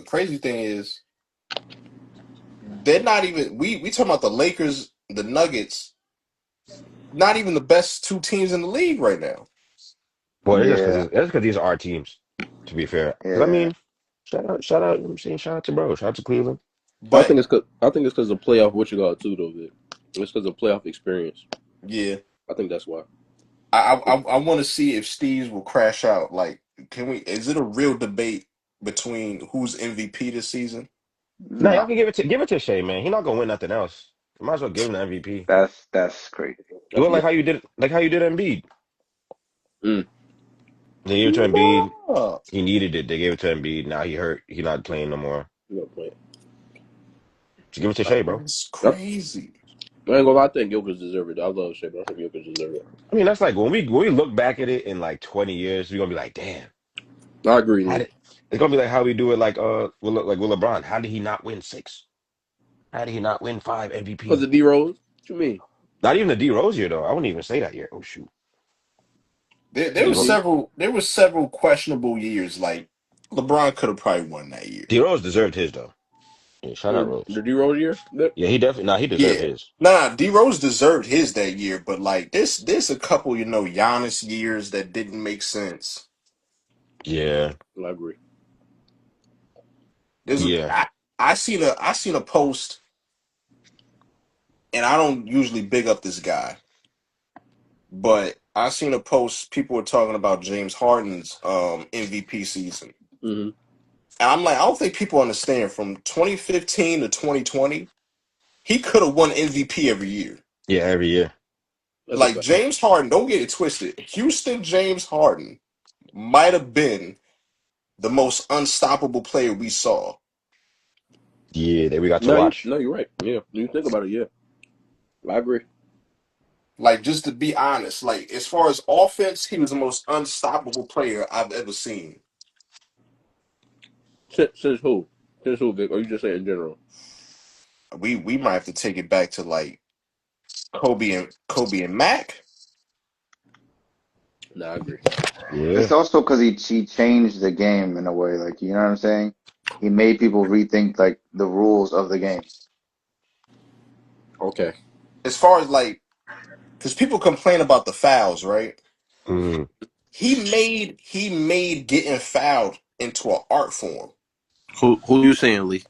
crazy thing is they're not even we talking about the Lakers, the Nuggets, not even the best two teams in the league right now. Well, Yeah, it's because these are our teams. To be fair, because I yeah. mean, shout out. I'm saying shout out to bro. Shout out to Cleveland. But I think it's because of playoff what you got too though, Vic. It's because of playoff experience. yeah, I think that's why. I want to see if Steve's will crash out. Like, can we? Is it a real debate between who's MVP this season? No, y'all No, can give it to Shea, man. He not gonna win nothing else. You might as well give him the MVP. that's crazy. Do it Yeah. like how you did Embiid. Mm. They gave it to Embiid. No, He needed it. They gave it to Embiid. Now he hurt. He not playing no more. You know, point. So give it to like Shea, bro. it's Yep. crazy. I ain't gonna lie, I think Jokic deserve it. I love Shea, but I think Jokic deserve it. I mean, that's like when we look back at it in like 20 years, we're gonna be like, damn, I agree, how Lee. did it's gonna be like how we do it with LeBron. How did he not win six? How did he not win five Because MVP? of D Rose. What you mean? Not even the D Rose year though. I wouldn't even say that year. Oh shoot. There D were Rose. several questionable years. Like LeBron could have probably won that year. D Rose deserved his though. Yeah, shout out Rose. The D Rose year? Yeah, he definitely he deserved Yeah. his. Nah, D Rose deserved his that year, but like this a couple, Giannis years that didn't make sense. Yeah. I agree. There's Yeah. I seen a post, and I don't usually big up this guy, but I seen a post, people were talking about James Harden's MVP season. Mm-hmm. And I'm like, I don't think people understand from 2015 to 2020, he could have won MVP every year. Yeah, every year. That's a Like fact. James Harden, don't get it twisted. Houston James Harden might have been the most unstoppable player we saw. Yeah, that we got to No, watch. you're right. Yeah, you think about it. Yeah, I agree. Like, just to be honest, like as far as offense, he was the most unstoppable player I've ever seen. Since who? Since who, Vic? Or you just saying in general? We might have to take it back to like Kobe and Mac. Nah, I agree. Yeah. It's also because he changed the game in a way, like you know what I'm saying. He made people rethink like the rules of the game. Okay. As far as like, because people complain about the fouls, right? Mm. He made getting fouled into an art form. Who you saying, Lee?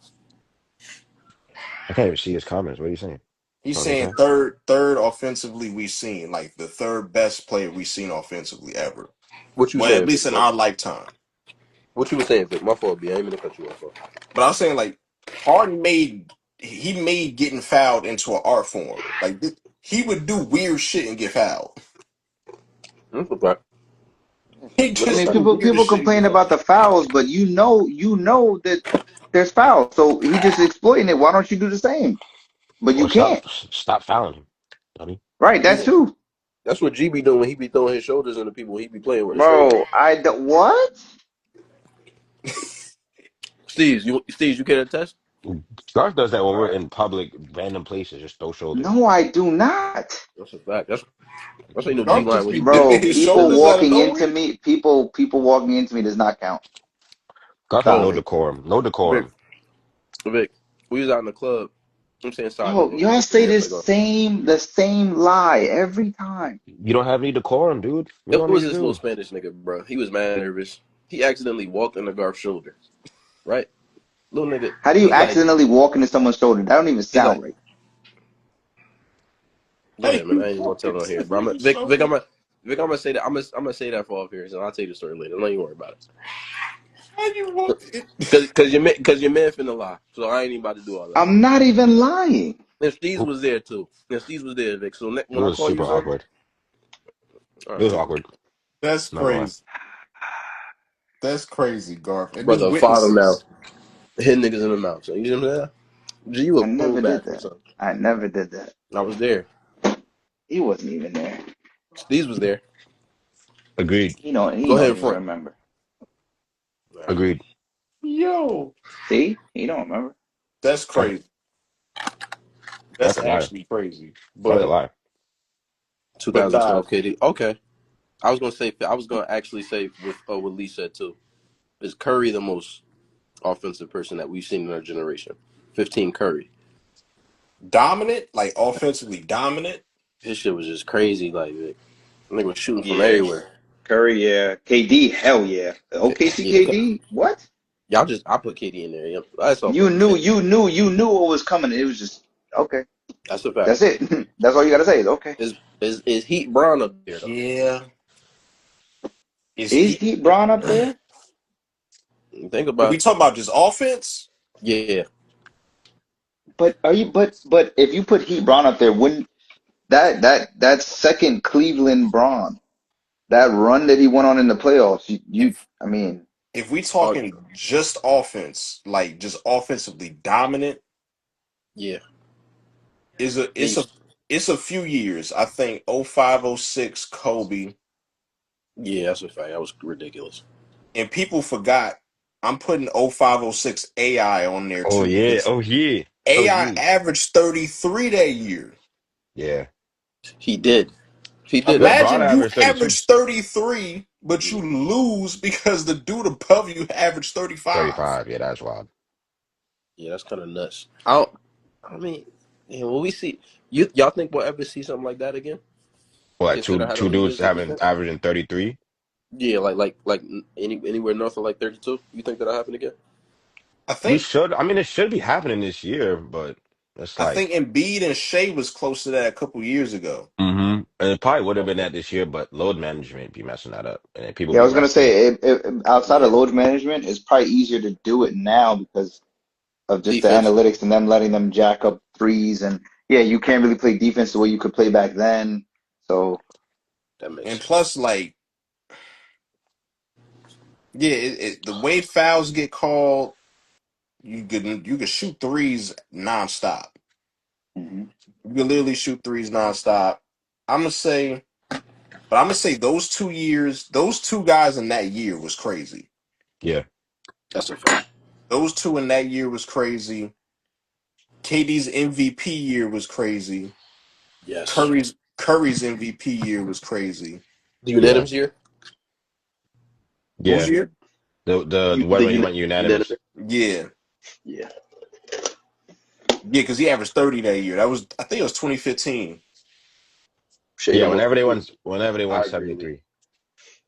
I can't even see his comments. What are you saying? He's Oh, this saying guy? third offensively we seen, like the third best player we seen offensively ever. What you Well, at saying, least Vic? in our lifetime. What you was saying, Vic? My fault, B. I ain't mean to cut you off. Bro. But I was saying like Harden made getting fouled into an art form. Like he would do weird shit and get fouled. That's okay. He I That's just mean, okay. do people weirdest shit and get complain fouled. about the fouls, but you know that there's fouls, so he just exploiting it. Why don't you do the same? But you Or can't. stop fouling him, dummy. Right, that Yeah. too. That's what G be doing when he be throwing his shoulders into people he be playing with. It's crazy. Bro, I don't, what? Steve, you can attest. Scarf does that when we're in public, random places, just throw shoulders. No, I do not. That's a fact. That's how you know G Garp line just when be he be. dipping Bro, his people shoulders out of walking into nowhere. me, people walking into me does not count. Scarf has Stop Oh, no it. decorum. No Vic, decorum. Vic, we was out in the club. I'm saying Yo, silent. And y'all Vic was say there the like, same lie every time. You don't have any decorum, dude. What do you it want me was to this little do? Spanish nigga, bro. He was mad nervous. He accidentally walked on the Garf's shoulder. Right, little nigga. How do you He like, accidentally walk into someone's shoulder? That don't even he sound like. right. Go Hey, ahead, man. you I ain't even gonna tell walking it on to here, the bro. nigga's Vic, shoulder? Vic, I'm gonna say that. I'm gonna say that for off here, so I'll tell you the story later. Don't even worry about How you walk? it. Cause your man finna lie, so I ain't even about to do all that. I'm not even lying. And Steve's It was there too. And Steve's was there, Vic. So when I was call you, super son, awkward. all It was right, awkward. That's Not gonna lie. crazy. That's crazy, Garf. And there's brother, father now witnesses. hit niggas in the mouth. So you know what I'm saying? G, you a I pro never did bastard, that. son. I never did that. I was there. He wasn't even there. Steve's was there. Agreed. He Go ahead don't in even front. remember. All right. Agreed. Yo, See? He don't remember. that's Scarf, crazy. That's Scarf a liar. actually crazy. Scarf a But liar. nah, 2012 KD. Okay. I was gonna actually say what Lee said too. Is Curry the most offensive person that we've seen in our generation. 15 Curry. Dominant, like offensively dominant. His shit was just crazy. Like, nigga was shooting from Yeah, everywhere. Curry, yeah. KD, hell yeah. OKC Yeah, KD, what? I put KD in there. Yep. That's off You of knew, recent. you knew what was coming. It was just okay. That's a fact. That's it. That's all you gotta say is okay. Is Heat Brown up there though? Yeah. Is Is he Heat Braun up there? Think if we about talk about just offense? yeah. But are you? But if you put Heat Braun up there, wouldn't that second Cleveland Braun, that run that he went on in the playoffs? If I mean, if we Uh, talking just offense, like just offensively dominant, yeah. is a They it's a few years. I think 05, 06, Kobe, yeah, that's a fact. That was ridiculous. and people forgot. I'm putting 05, 06 AI on there Oh too yeah. because Oh yeah. Oh AI yeah. averaged 33 that year. Yeah. He did. He did. LeBron Imagine you averaged 32. average 33, but you Yeah. lose because the dude above you averaged 35. 35. Yeah, that's wild. Yeah, that's kind of nuts. I mean, yeah, will we see y'all think we'll ever see something like that again? What, Consider how two them dudes niggas in having defense? averaging 33? Yeah, anywhere north of like 32. You think that'll happen again? I We think should. I mean, it should be happening this year, but it's I think like, Embiid and Shea was close to that a couple years ago. and it probably would have been Okay. that this year, but load management be messing that up, and then people yeah, I be was gonna resting. say outside of Yeah. load management, it's probably easier to do it now because of just the Defense. analytics and them letting them jack up threes and yeah, you can't really play defense the way you could play back then. So That makes And sense. plus, like, yeah, the way fouls get called, you could shoot threes nonstop. mhm. You can literally shoot threes nonstop. I'm gonna say, but I'm gonna say those 2 years, those two guys in that year was crazy. Yeah, That's a fact. Those two in that year was crazy. KD's MVP year was crazy. Yes. Curry's MVP year was crazy. The yeah, unanimous year? Whose yeah. year? The The when he went unanimous? unanimous. Yeah, Yeah. yeah, because he averaged 30 that year. That was I think it was 2015. Shea the Yeah, most complete. whenever they won I agree. 73.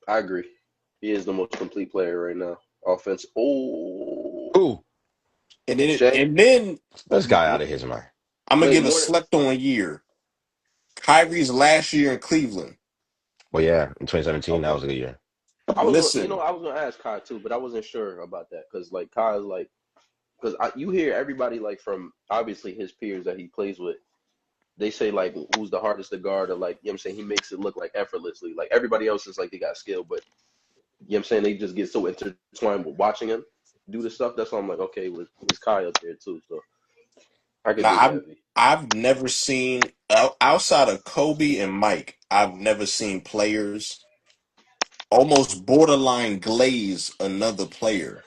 I agree. He is the most complete player right now. Offense. Oh, Ooh, And then Shea. and then this guy out of his mind. I'm gonna Wait, give a more than slept on year. Kyrie's last year in Cleveland. Well, yeah, in 2017, that okay. was a good year. Listen, I was gonna ask Kai too, but I wasn't sure about that because like Kai is like because you hear everybody like from obviously his peers that he plays with. They say like who's the hardest to guard or like you know what I'm saying he makes it look like effortlessly. Like everybody else is like they got skill, but you know what I'm saying they just get so intertwined with watching him do the stuff. That's why I'm like okay, was Kai up there too? So I could now dig I've that. V. I've never seen outside of Kobe and Mike. I've never seen players almost borderline glaze another player.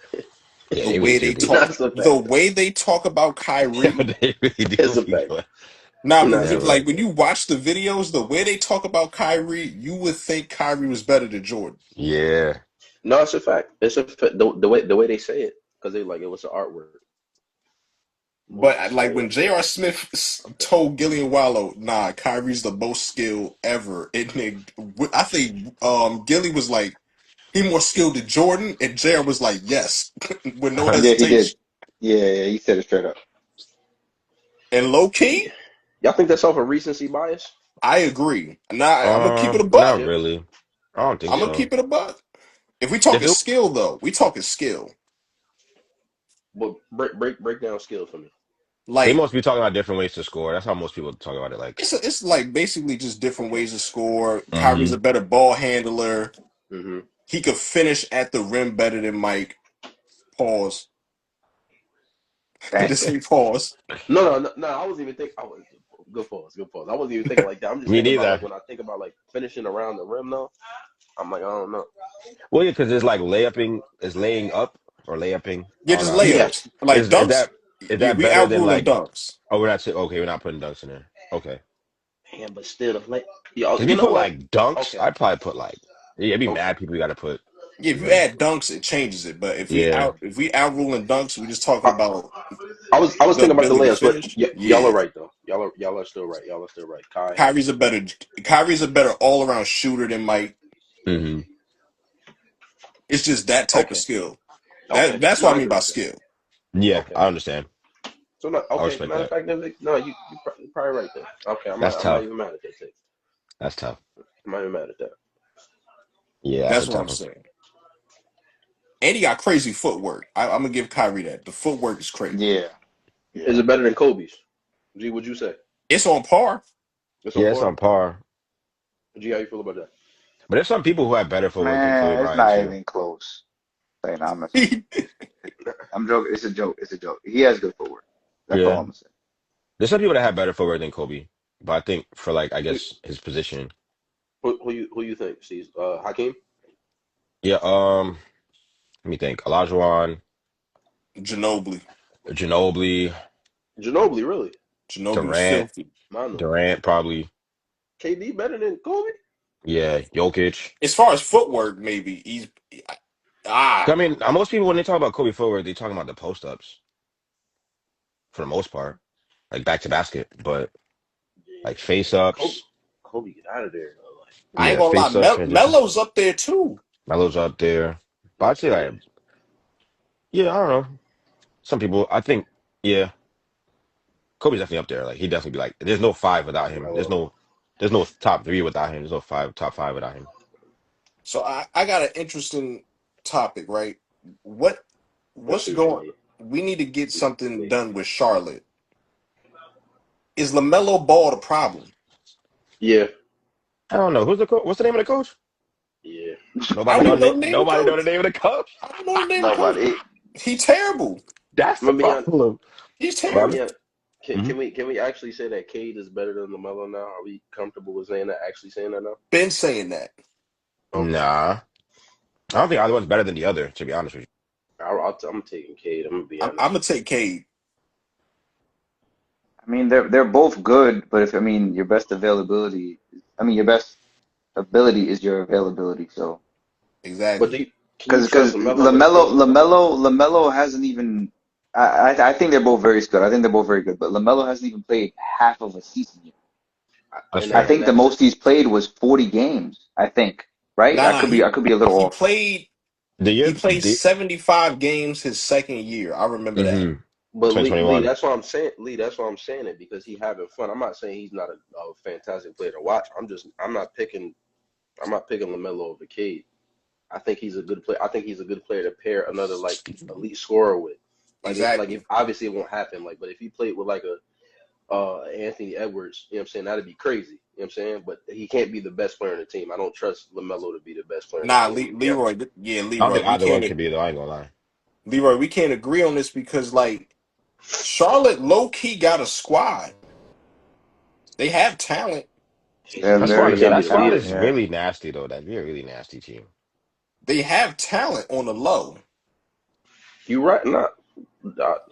Yeah, The they really way do they be. talk, That's a the fact. way they talk about Kyrie. They really do It's a be fact. good. Now, That's a Never. fact. like when you watch the videos, the way they talk about Kyrie, you would think Kyrie was better than Jordan. Yeah. No, it's a fact. It's a fact. The way they say it because they like it was an artwork. But Most like when inspired player. J.R. Smith Okay. told Gillian Wallow, "Nah, Kyrie's the most skilled ever," I think Gilly was like, "He more skilled than Jordan," and J.R. was like, "Yes," with no Yeah, he did. hesitation. Yeah, yeah, he said it straight up. And low Yeah. key, Y'all think that's off of recency bias? I agree. Nah, I'm gonna keep it a buck. Not Yeah. really. I don't think I'm gonna so. keep it a buck. If we If talking it, skill, though, we talking skill. But break down skill for me. they Like must be talking about different ways to score. That's how most people talk about it. Like, it's like basically just different Okay. ways to score. Kyrie's hmm a better ball handler. Mm-hmm. He could finish at the rim better than Mike. Pause. Dang. Just say pause. No. I wasn't even thinking. I was good pause. Good pause. I wasn't even thinking like that. I'm just me thinking about like neither. when I think about like finishing around the rim though. I'm like I don't know. Well, yeah, because it's like is laying up or layupping. I Yeah, don't just know how to say it. layups. Yes. Like dunks. Is Yeah, that we better than outruling like? dunks. Oh, we're not okay. We're not putting dunks in there. Okay. Man, but still, like, yo, If you you know put what? like dunks, Okay. I'd probably put like, yeah, I'd be Okay. mad people you got to put. Yeah, if you Hmm. add dunks, it changes it. But Yeah. if we out ruling dunks, we're just talking I, about I was the thinking about the ability to layups, but finish. y'all are Yeah, right though. Y'all are still right. Y'all are still right. Kai has Kyrie's the a better all around shooter than Mike. Hmm. It's just that type of okay. skill. Okay. That's No, what I I mean agree by with that. skill. Yeah, Okay. I understand. So not I okay. respect Matter of that. fact, then no, you're probably right there. Okay, That's I'm not tough. even mad at that take. That's tough. I'm not even mad at that. Yeah, that's That's a what tough I'm one. saying. And he got crazy footwork. I'm gonna give Kyrie that. The footwork is crazy. Yeah, Is yeah. it better than Kobe's? G, would you say It's on par. it's on Yeah, it's par? on par. G, how you feel about that? But there's some people who have better footwork than Kobe Man, it's Bryant not too. even close. Like, nah, I'm messing with you. I'm joking. It's a joke. It's a joke. He has good footwork. That's all Yeah. I'm gonna say. There's some people that have better footwork than Kobe. But I think for like I Who, guess his position. who you think? Steve? Hakeem? Yeah, let me think. Olajuwon, Ginobili. Ginobili, Ginobili, really? Ginobili was Durant, filthy. Mano. Durant probably. KD better than Kobe? Yeah, Jokic. As far as footwork, maybe he's 'Cause I ah. mean, most people when they talk about Kobe forward, they talking about the post ups for the most part, like back to basket. But like face Yeah. Kobe, ups, Kobe, get out of there. Though. Like, I ain't yeah, gonna lie. face ups, transition. Melo's up there too. Melo's up there. But not I'd say saying like, yeah, I don't know. Some people, I think, yeah, Kobe's definitely up there. Like he definitely be like, there's no five without him. Melo. There's no top three without him. There's no top five without him. So I got an interesting topic, right? What I what's see what you going? mean. We need to get something done with Charlotte. Is LaMelo Ball the problem? Yeah, I don't know. Who's the coach? What's the name of the coach? yeah. I Nobody don't know even the know name. the name of the Nobody know the coach. name of the coach. I don't know the name of the coach. Nobody. He terrible. That's I'm the gonna be honest. problem. He's I'm gonna But be terrible. honest. mhm. Can we actually say that Cade is better than Lamelo now? Are we comfortable with saying that? Actually saying that now? Been saying that. Okay, Nah, I don't think okay. either one's better than the other. To be honest with I'm taking Cade. I'm gonna be I'm honest. gonna take Cade. I mean, they're both good, but if I mean your best availability, I mean your best ability is your availability. So But Exactly. can you because trust Lamelo with a pick? Lamelo hasn't even. I think they're both very good. I think they're both very good, but Lamelo hasn't even played half of a season yet. that's I fair. think the most he's played was 40 games. I think, right? Nah, nah. I could be a little He off. played The he year, played 75 games his second year. I remember that. mm-hmm, But Lee, 2021. that's why I'm saying Lee. That's why I'm saying it because he having fun. I'm not saying he's not a fantastic player to watch. I'm not picking Lamelo over Cade. I think he's a good player. I think he's a good player to pair another like elite scorer with. Like Exactly. if obviously it won't happen. Like, but if he played with like a Anthony Edwards, you know what I'm saying? That'd be crazy. You know what I'm saying? But he can't be the best player in the team. I don't trust LaMelo to be the best player in the Nah, team. I'm gonna be Leroy. honest. Yeah, I don't Leroy. think either one can be though. I ain't gonna lie. Leroy, we can't agree on this because like Charlotte low key got a squad. They have talent. He's That he They're squad, ain't yeah, gotta be that decent the squad talent. leader. is Yeah. really nasty though. That'd be a really nasty team. They have talent on the low. You right? Not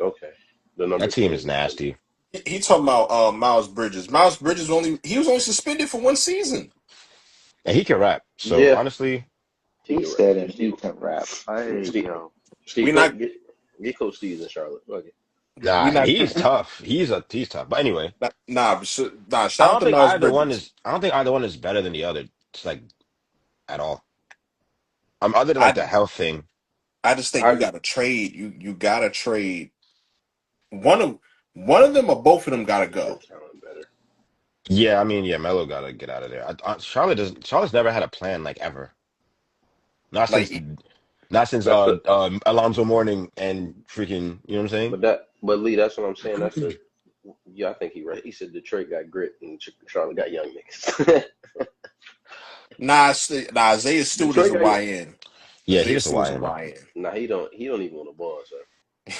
okay. The That number team 10 is is insane. nasty, He talking about Miles Bridges. Miles Bridges he was only suspended for one season. and he can rap. So Yeah, honestly, he He can rap. said and he Steve, can rap. Hey, Steve, yo. We Steve, not get Coach Steve's in Charlotte. Okay. we nah, not he's tough. He's tough. But anyway, nah. Shout out to Miles Bridges. I don't think either one is better than the other. It's like at all. Other than like I the health thing. I just think I you agree. got to trade. You got to trade one of one of them or both of them got to Their go. talent better. Yeah, I mean, yeah, Melo gotta get out of there. Charlotte does. Charlotte's never had a plan like ever. Not since, Like not since That's the Alonzo Mourning and freaking. You know what I'm but Lee, that's what I'm saying. That's saying? the yeah, I think he right. He said Detroit got grit and Charlotte got young niggas. nah. Isaiah Stewart is Detroit a got YN. Yeah, he Isaiah just a Stewart is a YN. YN. nah. He don't even want a ball, sir.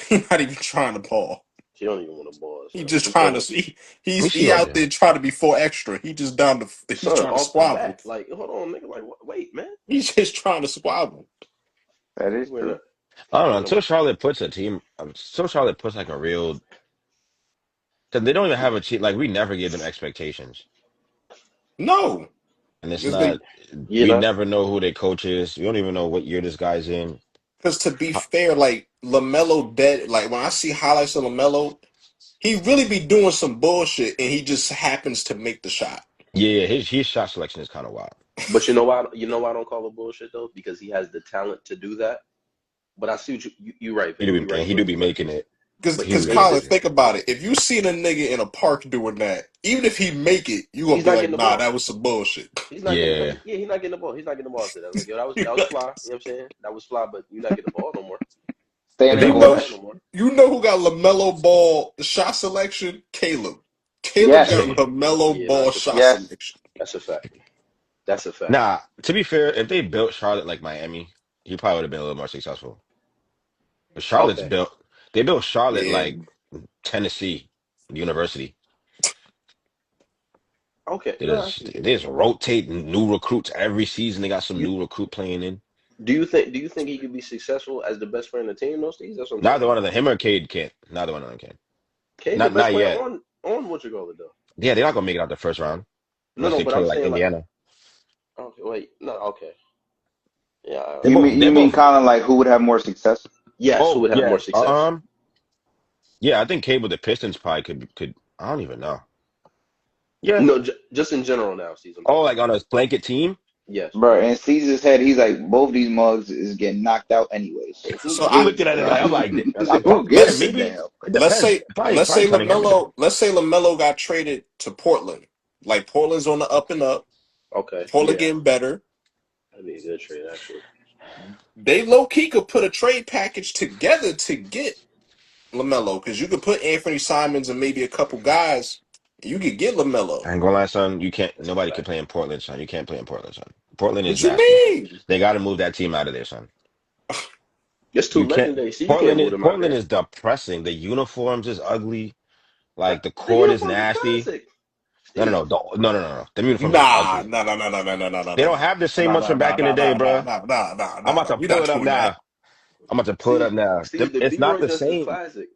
He's not even trying to ball. He don't even want a ball, He sir. just He trying told to me, see. Let me see He right out there. there trying to be four extra. He just down to. He's son, trying to off the squabble. bat, like hold on, nigga, like wait, man, He's just trying to squabble. That he is wearing true. a I don't know. wearing a Until Charlotte puts a team, until Charlotte puts like a real, because they don't even have a team. Like we never give them expectations. No. and it's Because they, not. You We know, never know who their coach is. We don't even know what year this guy's in. because to be fair, like Lamelo dead. Like when I see highlights of Lamelo, he really be doing some bullshit, and he just happens to make the shot. Yeah, his shot selection is kind of wild. but you know why? You know why I don't call it bullshit though? Because he has the talent to do that. But I see what you right, He do Van. You be and right. he do be making it. Because But He he be because making makes Colin, it. it. think about it. If you seen a nigga in a park doing that, even if he make it, you gonna He's be not like, getting the nah, ball. that was some bullshit. He's not getting. Yeah, Yeah, he's not getting the ball. He's not getting the ball after that. Like yo, you that was fly. You know what I'm saying? That was fly, but you're not getting the ball no more. Stay if in You're the they not getting the built, know ball clutch. no more. you know who got Lamelo Ball shot selection? Caleb. Caleb got Yes. Lamelo Yeah, no, Ball that's a shot fact. Yes. selection. That's a fact. That's a fact. nah. To be fair, if they built Charlotte like Miami, he probably would have been a little more successful. But Charlotte's Okay. built. They built Charlotte Yeah, like Tennessee University. Okay. They No, I just see what you're they just saying. rotate new recruits every season. They got some You new recruit playing in. do you think he could be successful as the best friend of the team those days? That's what I'm Neither saying. one of them, him or Cade can't. Neither one of them can. Cade the Not best not player yet. on what you call it though. Yeah, they're not gonna make it out the first round No, unless no, they but play I'm like saying like Indiana. okay, wait, no, okay, yeah, They're both. You They're mean both. Colin, like who would have more success? yes, who Oh would have yeah. more success? Yeah. I think Cade with the Pistons probably could. I don't even know. Yeah. No, just in general now, Steve. I'm Oh, talking like about. on a blanket team. Yes, Bro, and Caesar's head, he's like, both these mugs is getting knocked out anyway. So who so He I gives looked a at it like damn? I'm like Who yeah gives a maybe damn? it let's depends. say Probably turning everything. Let's say Lamelo got traded to Portland. Like Portland's on the up and up. okay, Portland yeah, getting better. that'd be a good trade actually. They low key could put a trade package together to get Lamelo because you could put Anthony Simons and maybe a couple guys. You could get Lamelo. I ain't gonna lie, son. You can't. That's a Nobody can fact. play in Portland, son. You can't play in Portland, son. Portland is What you nasty. mean? They got to move that team out of there, son. It's too You can't. legendary. See, you can't move them out Portland there. is depressing. The uniforms is ugly. Like the The court is uniforms are nasty. classic, No, no, Steve. no, no. The uniforms is Nah, ugly. no, no, no, no, no, no, no, no, They no, don't no, have the same no, ones no, from no, back in the no, day, no, no, bro. no, no, no, I'm no, about no. to We're pull not it up doing that. now. I'm about to pull it up Steve, now. Steve, the It's B not Roy the joints is same. classic.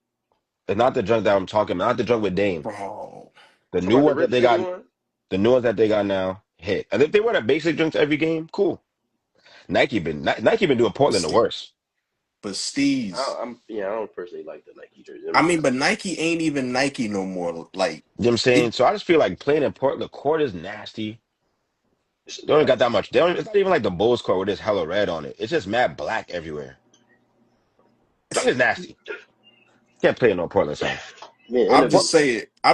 It's not the junk that I'm talking about. Not the junk with Dame. Bro. The Talking new about the ones that Rip they City got. one. The new ones that they got now hit. And if they wear the basic junks every game, cool. Nike been doing Portland the worst. But Steez, I don't personally like the Nike jersey. Let I me be mean, but honest. Nike ain't even Nike no more. Like You know what I'm it, saying? So I just feel like playing in Portland, the court is nasty. It's They don't got nasty. that much. They don't, it's not even like the Bulls court where there's hella red on it. It's just mad black everywhere. Junk is nasty. Can't play in no Portland, son. Man, I'm interview.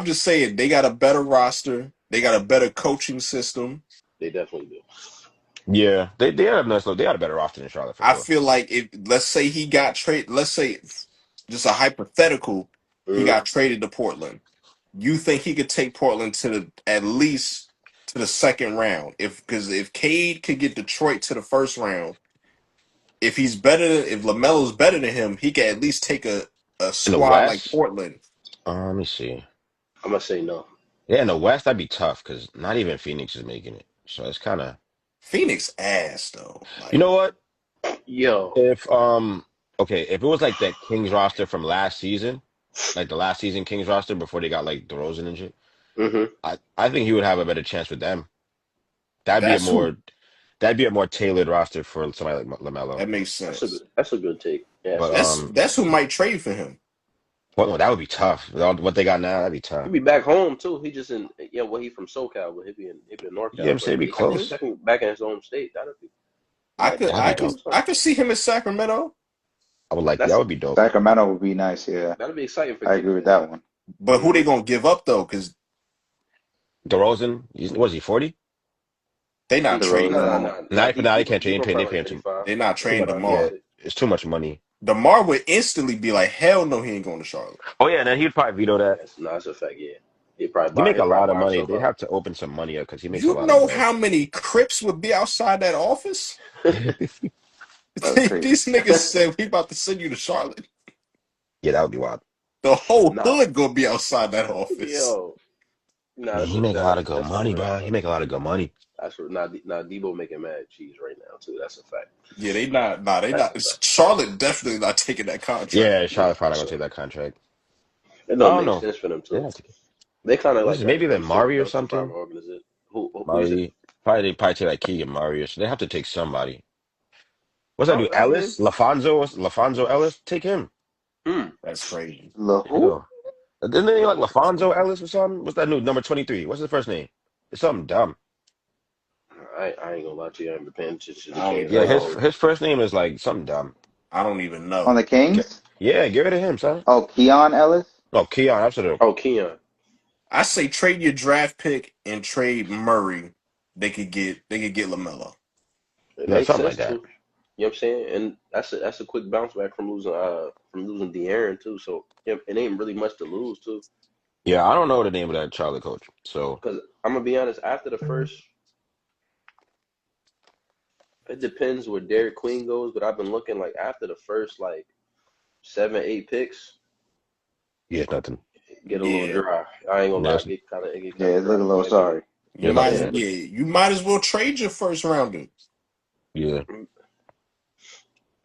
just saying, they got a better roster. They got a better coaching system. They definitely do. Yeah, they had a nice look. They had a better roster than Charlotte for I sure. feel like if let's say he got traded, let's say just a hypothetical, he Mm, got traded to Portland. You think he could take Portland to the at least to the second round? If Cade could get Detroit to the first round, if Lamelo's better than him, he can at least take a In the squad like West, Portland. let me see. I'm gonna say no. Yeah, in the West, that'd be tough because not even Phoenix is making it. So it's kind of. Phoenix ass though. You Like know what? Yo. If okay, if it was like that Kings roster from last season, like the last season Kings roster before they got like DeRozan and shit, Hmm. I think he would have a better chance with them. That'd be a that's who more that'd be a more tailored roster for somebody like LaMelo. that makes That's a sense. good. That's a good take. Yeah, that's But a good take. That's who might trade for him. Portland, that would be tough. With all what they got now, that'd be tough. He'd be back home too. He just in well, he from SoCal, but he'd be in You know what I'm NorCal. But saying? Be I think close. second back in his home state. He might That'd be do dope. I something. could see him in Sacramento. I would like that That's would be dope. Sacramento would be nice, yeah. that'll be exciting for I Kings agree with fans. that one. But who they Hmm. gonna give up though? Because DeRozan, was he 40? they I not think trading DeRozan, Demar. Not for now. They can't trade. Debo They probably pay like him too. 35, They not Too trading much. Yeah, Demar. 36. it's too much money. Demar would instantly be like, hell no, he ain't going to Charlotte. Oh yeah, and then he'd probably veto that. Yes, no, that's a fact. Yeah, He make he'll a probably lot of buy money. himself They'd out. have to open some money up because he makes a You lot of know bread. how many Crips would be outside that office? that's crazy. These niggas said we about to send you to Charlotte. Yeah, that would be wild. The whole Nah, hood gonna be outside that office. yo, nah, Yeah, he make a lot of good that's for money, real. bro. He make a lot of good money. That's for now. Debo making mad cheese right now too. That's a fact. Yeah, they not. Nah, they That's not. a fact. Charlotte definitely not taking that contract. Yeah, Nah, Charlotte for probably not gonna sure. take that contract. It I don't don't make know. sense for them They too. have to. They kind of This like is got maybe the them sitting Mari or ducks in front of something. an organization. Who you said? Mari. They probably take like Keegan Murray. So they have to take somebody. What's that I, dude? I mean, Ellis? LaFonso Ellis? Take him. hmm. That's crazy. Who? Hell. Didn't they like LaFonso Ellis or something? What's that new number 23? What's his first name? It's something dumb. I ain't gonna lie to you. I ain't been paying attention to the I don't Kings Yeah, even like his that. know. his first name is like something dumb. I don't even On know. the Get, Kings? yeah, get rid of him, son. Oh, Keon Ellis? Oh, Keon, absolutely. Oh, Keon. I say trade your draft pick and trade Murray. They could get LaMelo. It Yeah, makes something sense like too. that. You know what I'm saying? And that's a quick bounce back from losing De'Aaron too. So it ain't really much to lose too. Yeah, I don't know the name of that Charlie coach. So Because I'm gonna be honest, after the first, it depends where Derek Queen goes. But I've been looking like after the first like 7, 8 picks, yeah, it's nothing. get a little Yeah, dry. I ain't gonna lie, There's it get kind Yeah, of it dry look a in little my opinion. sorry. You know there's what I'm nothing saying? there. But you might as well trade your first rounder. Yeah.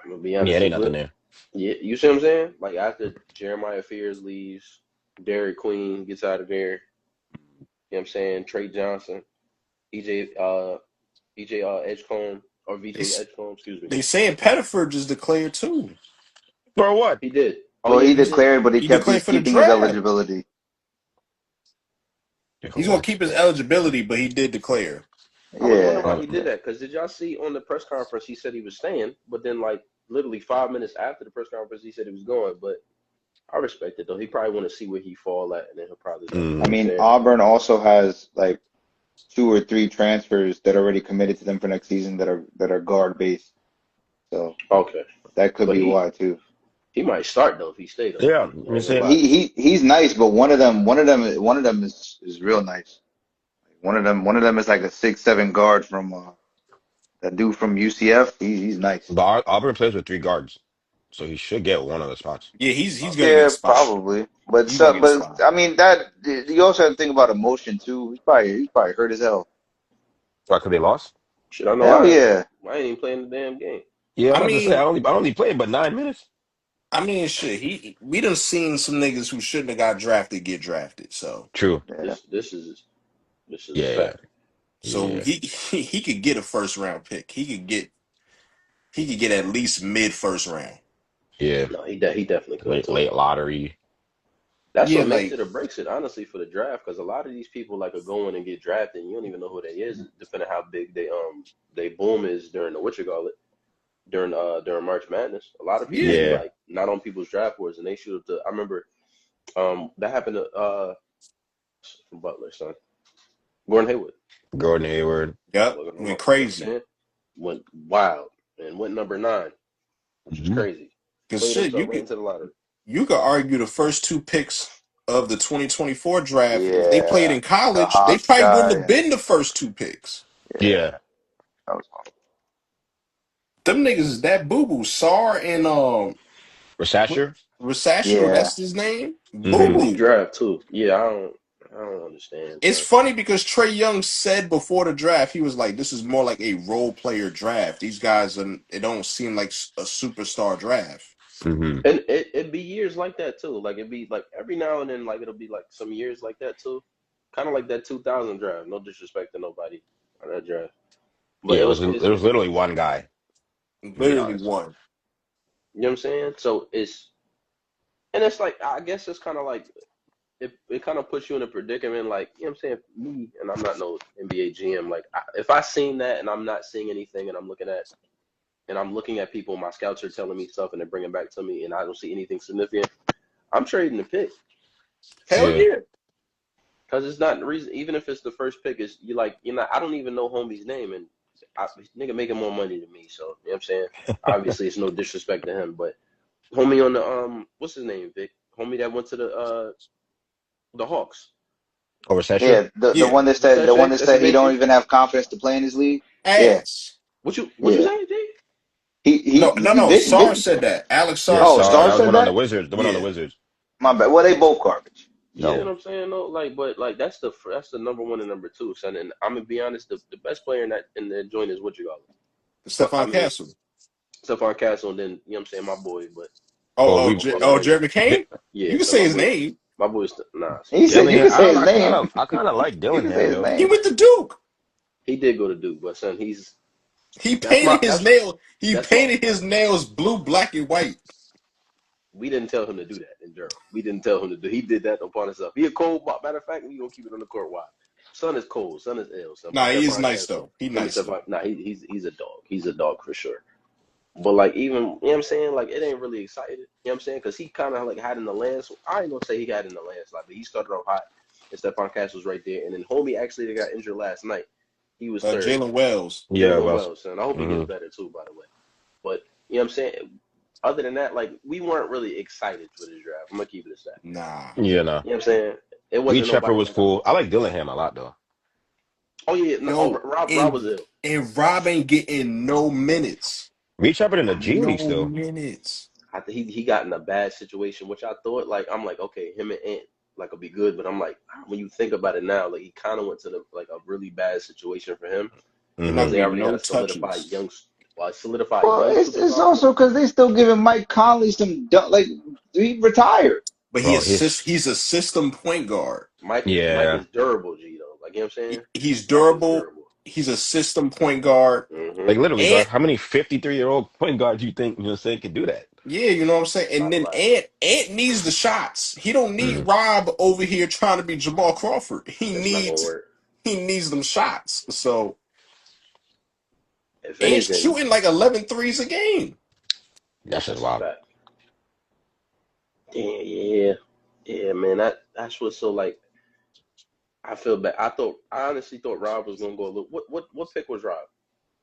I'm gonna be Yeah, honest, it ain't nothing there. yeah, you see what I'm saying? Like after Jeremiah Fears leaves, Derek Queen gets out of there. You know what I'm saying? Trey Johnson, EJ Edgecombe or They VJ s- Edgecombe, excuse me. they saying Pettiford just declared too. For what? He did. Oh Well, yeah, he he did. declared, but He declared he's for the keeping his draft. eligibility. Yeah, for He's gonna what? keep his eligibility, but he did declare. I was wondering Yeah. why Uh, he did that. Because did y'all see on the press conference he said he was staying, but then like literally 5 minutes after the press conference he said he was going. But I respect it though. He probably want to see where he fall at, and then he'll probably like I mm, leave mean, there. Auburn also has like 2 or 3 transfers that are already committed to them for next season that are guard based. So Okay, that could but be why too. he might start though if he stay though. yeah, I I'm ain't gonna saying lie. He's nice, but one of them is real nice. One of them is like a 6'7" guard from that dude from UCF. He's nice. but Auburn plays with three guards, so he should get one of the spots. Yeah, he's gonna get a Yeah, spot. probably. But He's gonna so, get a but spot. I mean that you also have to think about emotion too. He's probably hurt as hell. Why? Because they lost? Shit, I know Hell yeah. I ain't even playing the damn game. Yeah, I'm I about to say mean, I only played but 9 minutes. shit. We done seen some niggas who shouldn't have got drafted get drafted. So True. Yeah. This is a Yeah, fact. so yeah, he could get a first round pick. He could get at least mid first round. yeah. No, he definitely could Late too. late lottery. That's Yeah, what makes like it or breaks it, honestly, for the draft. Because a lot of these people like are going and get drafted, and you don't even know who they is, depending how big they boom is during the what you call it during March Madness. A lot of people yeah. be Yeah. like not on people's draft boards, and they shoot up to. I remember that happened to from Butler, son, Gordon Hayward. Gordon Hayward. Yep, Look at him went up, you know what I'm crazy. saying? Went wild and went number 9, which was Mhm. crazy. Cause Played shit, himself right into the lottery. you could argue the first two picks of the 2024 draft, if they played Yeah. in The college, they Hawks probably wouldn't guy have and been the first two picks. yeah, Yeah. that was Them niggas is that boo boo. Sar and what Rasasher. Rasasio, yeah. that's his name. Pretty Boo Hmm. weak boo. draft too. Yeah, I don't understand, It's son. funny because Trey Young said before the draft, he was like, "This is more like a role player draft. These guys, it don't seem like a superstar draft." Hmm. And it be years like that too. Like it be like every now and then, like it'll be like some years like that too. Kind of like that 2000 draft. No disrespect to nobody on that draft, but Yeah, it it was was it's it was literally one guy, to be Literally honest. one. you know what I'm saying. So it's like I guess it's kind of like it kind of puts you in a predicament. Like you know what I'm saying. Me and I'm not no NBA GM. Like if I seen that and I'm not seeing anything and I'm looking at people, my scouts are telling me stuff and they're bringing back to me, and I don't see anything significant. I'm trading the pick. Hell Yeah. yeah. Because it's not the reason, even if it's the first pick, is you like, I don't even know homie's name, and nigga making more money than me, so you know what I'm saying? Obviously, it's no disrespect to him, but homie on the what's his name, Vic? Homie that went to the Hawks. Or Rasasher. Yeah, the Yeah. one that said Sachet, that's his he name don't too. even have confidence to play in his league. Yeah, Ass. What you yeah. saying, Jay? No. Sar Vic. said that. Alex Yeah, Sar Oh, said Sar. Star That that. was the said one on the that. Wizards. The one on the Yeah. Wizards. My bad. Well, they both garbage. You see Yeah. what I'm saying? No, but that's the number one and number two, son. And I'm gonna be honest, the best player in that joint is what you call it. But I Stephon mean, Castle. Stephon Castle, and then you know what I'm saying, my boy, but Well, Oh, we like Jeremy Kane. You yeah, can so say his name. my boy's nah, son. He said Dillingham. you could I say don't know. his name. I kind of like You can say Dillingham his though. He name. went to Duke. He did go to Duke, but son, He that's my painted his that's nail. He that's my. painted his nails blue, black, and white. We didn't tell him to do that in Durham. We didn't tell him to do. He did that upon himself. He a cold. Matter of fact, we gonna keep it on the court. Why? Son is cold. Son is ill. Son, but Nah, he is Stephon nice Castle. though. He Him and nice though. Stephon. Nah, he's a dog. He's a dog for sure. But like even you know what I'm saying, like it ain't really excited. You know what I'm saying? Because he kind of like had in the lands. I ain't gonna say he had in the landslide, but he started off hot. And Stephon Castle was right there, and then homie actually got injured last night. He was third. Jalen Wells. Yeah, Jalen well, Wells, son. I hope he gets hmm better too. By the way, but you know what I'm saying. Other than that, like we weren't really excited for this draft. I'm gonna keep it a stat. Nah. yeah, no. You know what I'm saying? It Reed wasn't Shepard nobody was like I'm. cool. I like Dillingham a lot though. Oh yeah, no, oh, Yo, Rob was ill. and Rob ain't getting no minutes. Reed Shepard in the G League No still. minutes. I think he got in a bad situation, which I thought like I'm like okay, him and Ant like will be good, but I'm like when you think about it now, like he kind of went to the like a really bad situation for him You're Hmm not because gonna they get already had no a touches. solidified Well, young it's superstar. also because they still giving Mike Conley some like he retired. But Bro, his he's a system point guard. Mike yeah. is durable, G though. Like you know what I'm saying? He's Mike is durable. durable. He's a system point guard. Like Mm-hmm. literally, bro. And How many 53-year-old point guards you think saying can do that? yeah, you know what I'm saying? And Not a then lot. Ant needs the shots. He don't need Hmm Rob over here trying to be Jamal Crawford. It's not gonna work. He needs them shots. So If Ant's anything, shooting like 11 threes a game. That's just that's a wild. fact. Yeah, man. That's what's so like. I feel bad. I honestly thought Rob was gonna go a little. What pick was Rob?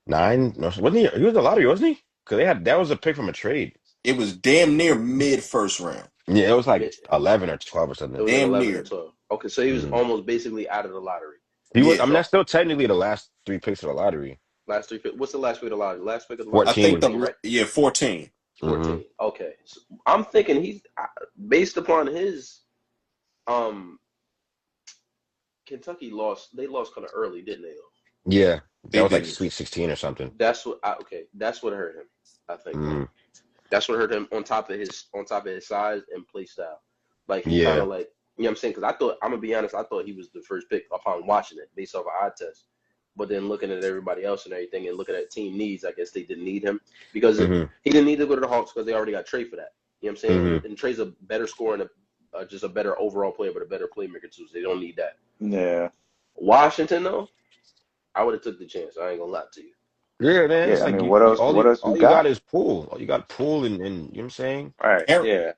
9? No, wasn't he? He was the lottery, wasn't he? Because they had that was a pick from a trade. It was damn near mid first round. Yeah, it was like It 11 or 12 or it something. was like Damn 11 or near. 12. Okay, so he was Hmm almost basically out of the lottery. He was. Yeah. I mean, So that's still technically the last 3 picks of the lottery. last three pick. What's the last pick of the lottery? Last pick of the lottery I was 14. think 14, right? 14. 14. Okay. So I'm thinking he's based upon his um Kentucky lost. They lost kind of early, didn't they? Yeah, that They was like did. Sweet 16 or something. Okay. That's what hurt him. I think. Mm, That's what hurt him on top of his size and play style. Like he kind yeah. of like you know what I'm saying? Because I thought I'm gonna be honest, I thought he was the first pick upon watching it based off an eye test. But then looking at everybody else and everything and looking at team needs, I guess they didn't need him because hmm he didn't need to go to the Hawks because they already got Trey for that. You know what I'm saying? hmm And Trey's a better scorer and just a better overall player, but a better playmaker too. So they don't need that. Yeah, Washington though, I would have took the chance. I ain't gonna lie to you. Yeah, man. yeah. It's I like mean, what else? What else you all you got got? is pool. All you got pool and you know what I'm saying? Right. Eric, Yeah.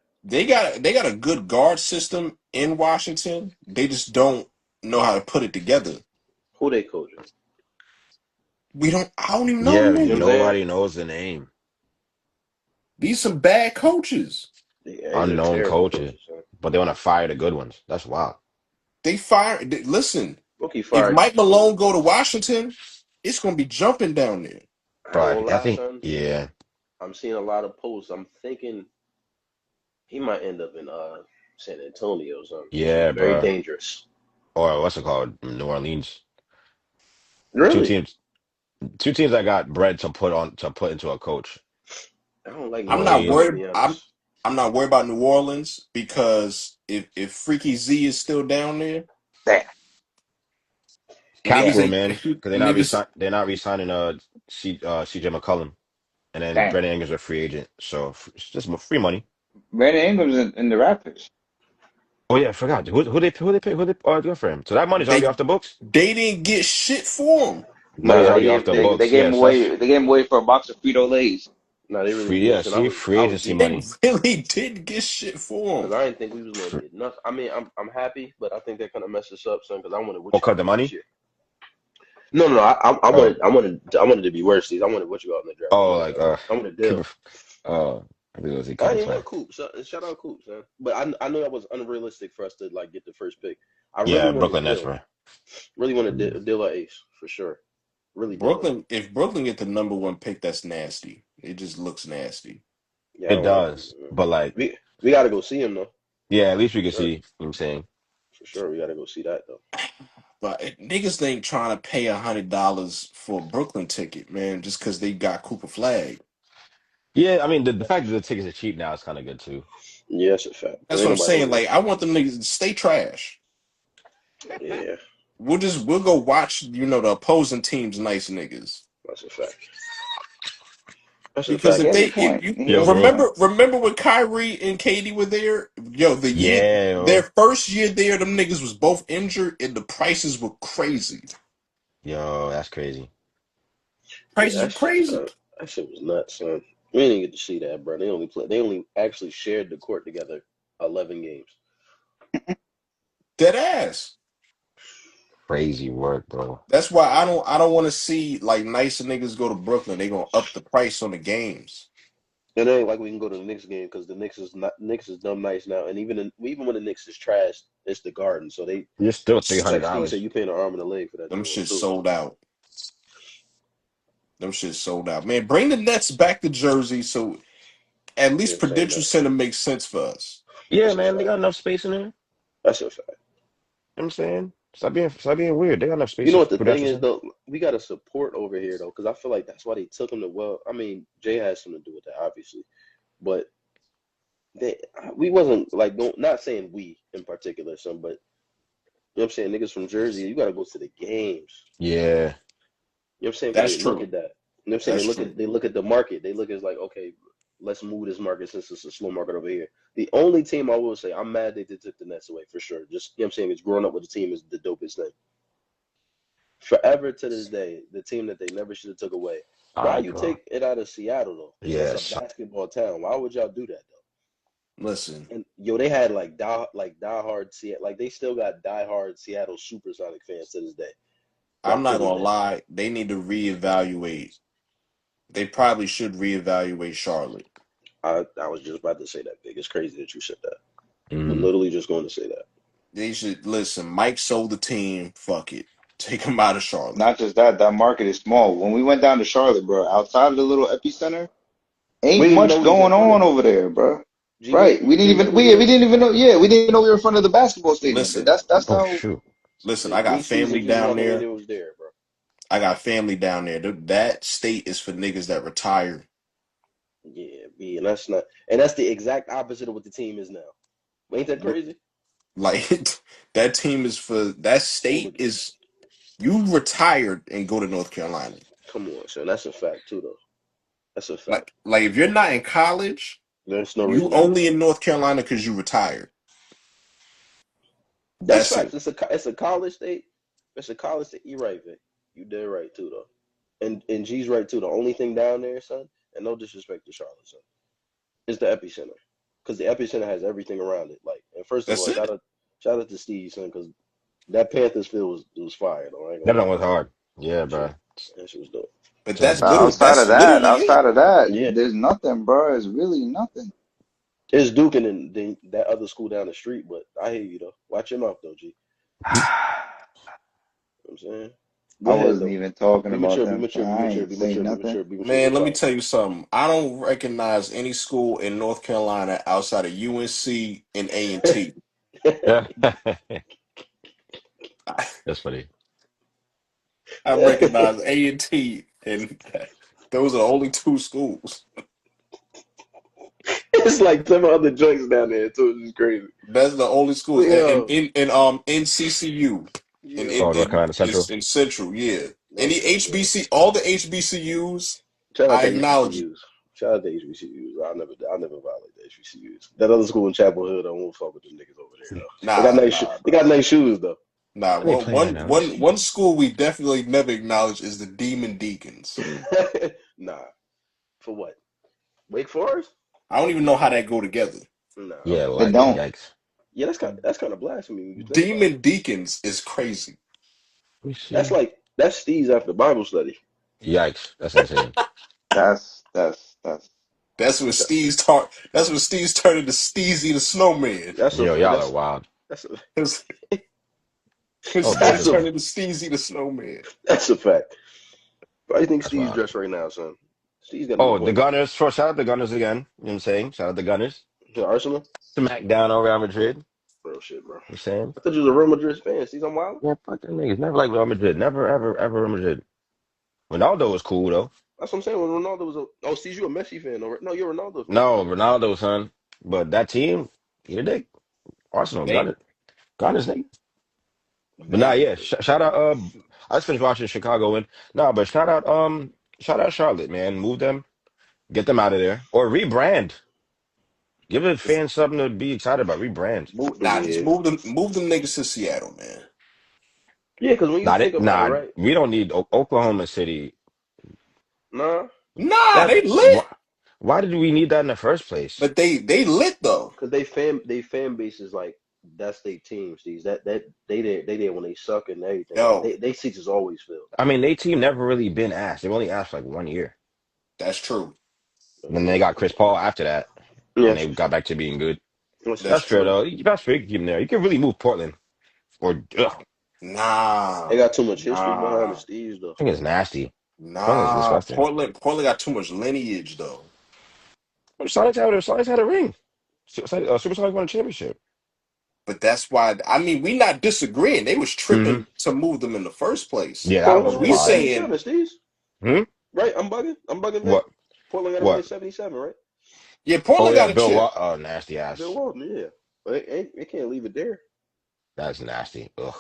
they got a good guard system in Washington. They just don't know how to put it together. Who they coaching? I don't even know the Yeah, You know what I'm niggas. saying? nobody knows the name. These some bad coaches. Yeah, these are Unknown terrible coaches, coaches, son. but they want to fire the good ones. That's wild. Listen, Rookie if fired. Mike Malone go to Washington, it's gonna be jumping down there. I ain't gonna But I lie, think, son. yeah, I'm seeing a lot of posts. I'm thinking he might end up in San Antonio, son. yeah, Very bro. dangerous. Or what's it called? New Orleans. Two Really? teams, two teams that got bread to put into a coach. I don't like New I'm New not Orleans to Orleans. worried. be honest. I'm not worried about New Orleans because if Freaky Z is still down there, Damn. Cap niggas Damn. room, ain't man, because niggas. they're not re-signing CJ McCollum, and then Damn. Brandon Ingram's a free agent, so it's just free money. Brandon Ingram's in the Raptors. Oh yeah, I forgot who they do for him. So that money's already They off the books. they didn't get shit for him. Money's Nah, Yeah, they already off gave the they they books. gave him Yes, that's away. They gave him away for a box of Frito Lays. nah they really free. Yeah, listen. see, free I was agency They geeked money. really didn't get shit for because him. I didn't think we was gonna Free, get nothing. I mean, I'm happy, but I think that kind of messed us up, son. Because I wanted oh, what you cut got the in the next money. year. No. Oh, I wanted to be worse. I wanted what you got in the draft. oh, like I wanted Cooper. Dill. I think it was he I cut ain't his. want Coops. Shout out Coops, man. But I knew that was unrealistic for us to like get the first pick. I really Yeah, wanted Brooklyn Nets, Dill. bro. Really wanted Mm. Dill or Ace for sure. Really did want him. If Brooklyn get the number one pick, that's nasty. It just looks nasty. Yeah, I It don't want does, him. but like, We got to go see him though. yeah, at least we For can see. sure. You know what I'm saying. For sure, we got to go see that though. But niggas ain't trying to pay $100 for a Brooklyn ticket, man, just because they got Cooper Flag. Yeah, I mean the fact that the tickets are cheap now is kind of good too. Yeah, that's a fact. Cause That's ain't what I'm nobody saying. over Like, I want them niggas to stay trash. there. Yeah. we'll go watch, the opposing team's nice niggas. That's a fact. That's a Because He fact. if has a they point. you He Yo, has a bro. point. remember when Kyrie and Katie were there, Yeah, their yo. first year there, them niggas was both injured and the prices were crazy. Yo, that's crazy. Yeah, Prices were crazy. that shit was nuts, son. We didn't get to see that, bro. They only actually shared the court together 11 games. Dead ass. Crazy work, bro. That's why I don't want to see like nicer niggas go to Brooklyn. They gonna up the price on the games. It ain't like we can go to the Knicks game because the Knicks is dumb nice now, and even when the Knicks is trash, it's the Garden. So they, You're still three hundred like Steve said, dollars. you paying an arm and a leg for that Them joint shit too. sold out. Them shit sold out. Man, bring the Nets back to Jersey so at Yeah, least same Prudential that. Center makes sense for us. Yeah, That's a man, they fact. got enough space in there. You know That's a fact. what I'm saying? Stop being weird. They got enough You space know in what the thing production is center. though? We got to support over here though, because I feel like that's why they took him to. Well, I mean, Jay has something to do with that, obviously, but they we wasn't like not saying we in particular, some, but you know what I'm saying, niggas from Jersey, you got to go to the games. Yeah. You know what I'm saying? Because That's they look true. at that. You know what I'm saying? That's true. They look at the market. They look at like, okay, let's move this market since it's a slow market over here. The only team I will say, I'm mad they did took the Nets away for sure. Just you know what I'm saying, it's growing up with the team is the dopest thing. Forever to this day, the team that they never should have took away. All Why right, you bro. take it out of Seattle though? Because that's a Yes. basketball town. Why would y'all do that though? Listen, And yo, they had like diehard Seattle, like they still got diehard Seattle Supersonic fans to this day. I'm Like to not this gonna day. lie. They need to reevaluate. They probably should reevaluate Charlotte. I was just about to say that, big. It's crazy that you said that. I'm Mm-hmm. literally just going to say that. They should listen. Mike sold the team. Fuck it. Take him out of Charlotte. Not just that, that market is small. When we went down to Charlotte, bro, outside of the little epicenter, We ain't didn't even know much we was in going front of on it. over there, bro. G, Right? We you didn't even remember we we were, didn't even know. Yeah, we didn't even know we were in front of the basketball stadium. Listen, That's Oh how. shoot. listen. yeah, I me, got Steez, and family G down Money ain't there. even was there, bro. I got family down there. That state is for niggas that retire. Yeah, B, and that's not, and that's the exact opposite of what the team is now. Ain't that crazy? Like that team is for that Oh, state look at is you retired and go to North Carolina. come on, son. That's a fact too, though. That's a fact. Like if you're not in college, There's no you reason to be only there. in North Carolina because you retired. That's That's facts. it. It's a college state. It's a college state. You right, Vic. You dead right too, though. And G's right too. The only thing down there, son, and no disrespect to Charlotte, son, is the epicenter, because the epicenter has everything around it. Like, and first of That's all, it. shout out to Steve, son, because that Panthers field was fire, though. I ain't gonna That one lie, was hard. Yeah, that shit, bro. that shit was dope. But Shout out that's to Steve. literally it. outside of that, Yeah, there's nothing, bro. It's really nothing. it's Duke and then that other school down the street, but I hear you though. Watch your mouth though, G. You know what I'm saying? Go I ahead wasn't though. even talking Be about mature, be them, so mature, be I mature, ain't be saying mature, be nothing. mature, be mature. Be Man, let me quiet. tell you something. I don't recognize any school in North Carolina outside of UNC and A&T. Yeah. That's funny. I recognize A&T, and those are the only two schools. It's like some other joints down there too. It's just crazy. That's the only schools. And Yo, in CCU, Oh, yo, North Carolina is Central. in Central, yeah. no Any joke, yo. all the HBCUs, Shout out I to acknowledge it. HBCUs. Shout out to HBCUs. I'll never violate the HBCUs. That other school in Chapel Hill, I won't fuck with them niggas over there though. They got Bro. nice shoes though. Nah, When they play right now, let's see. one school we definitely never acknowledge is the Demon Deacons. Nah, for what? Wake Forest? I don't even know how that go together. Nah. Yeah, It like don't. yikes. Yeah, that's kind of blasphemy when you think about it. Demon Deacons is crazy. Let me see. That's Steve's after Bible study. Yikes. That's insane. That's That's when Steve's turned into Steezy the Snowman. That's a Yo, y'all are that's wild. that's a His, his Oh, son that's Bishop. a turned into Steezy the Snowman. that's a fact. How do you think That's Steve's wild. dressed right now, son? Steve's got an Oh, the appointment. Gunners. First, shout out the Gunners again. You know what I'm saying? Shout out the Gunners. To Arsenal? Smack down on Real Madrid. You know Real shit, bro. what I'm saying? I thought you was a Real Madrid fan. Steve's on wild. Yeah, fuck them niggas. Never like Real Madrid. Never, ever, ever Real Madrid. Ronaldo was cool, though. That's what I'm saying. When Ronaldo was Steve, you a Messi fan? No, you're a Ronaldo fan. No, Ronaldo, son. But that team, eat a dick. Arsenal, They Gunners, nigga. But nah, Man, yeah. Shout out. I just finished watching Chicago win. Nah, but shout out Charlotte, man. Move them, get them out of there, or rebrand. Give the it's, fans something to be excited about. Rebrand. nah, just Yeah, move them niggas to Seattle, man. yeah. Because when you think about it, Nah. right? We don't need Oklahoma City. Nah, Nah, That they lit, why did we need that in the first place? but they lit though. because they fan base is like that's their team. Steve. That they there when they suck and everything. Like Yo, they seats is always filled. I mean, they team never really been asked. They've only asked for like 1 year. that's true. And then they got Chris Paul after that, and Yes, they got back to being good. That's That's fair true. though. That's fair. You can keep him there. You can really move Portland, or they Nah, got too much history behind the nah, Steves though. I think it's nasty. Portland's nah. disgusting. Portland got too much lineage though. Sonics had a ring. Supersonics won a championship. But that's why I mean we not disagreeing. They was Hmm. tripping to move them in the first place. Yeah, that Portland was But got to we win in wild. saying, '77, Steves. Hmm? Right? I'm bugging. I'm bugging, Vic. What? Portland got to win in What? '77, right? yeah, Oh Portland yeah, got a Bill chip. Wa Oh, nasty Bill ass. Walton, yeah. But they can't leave it there. That's nasty. Ugh.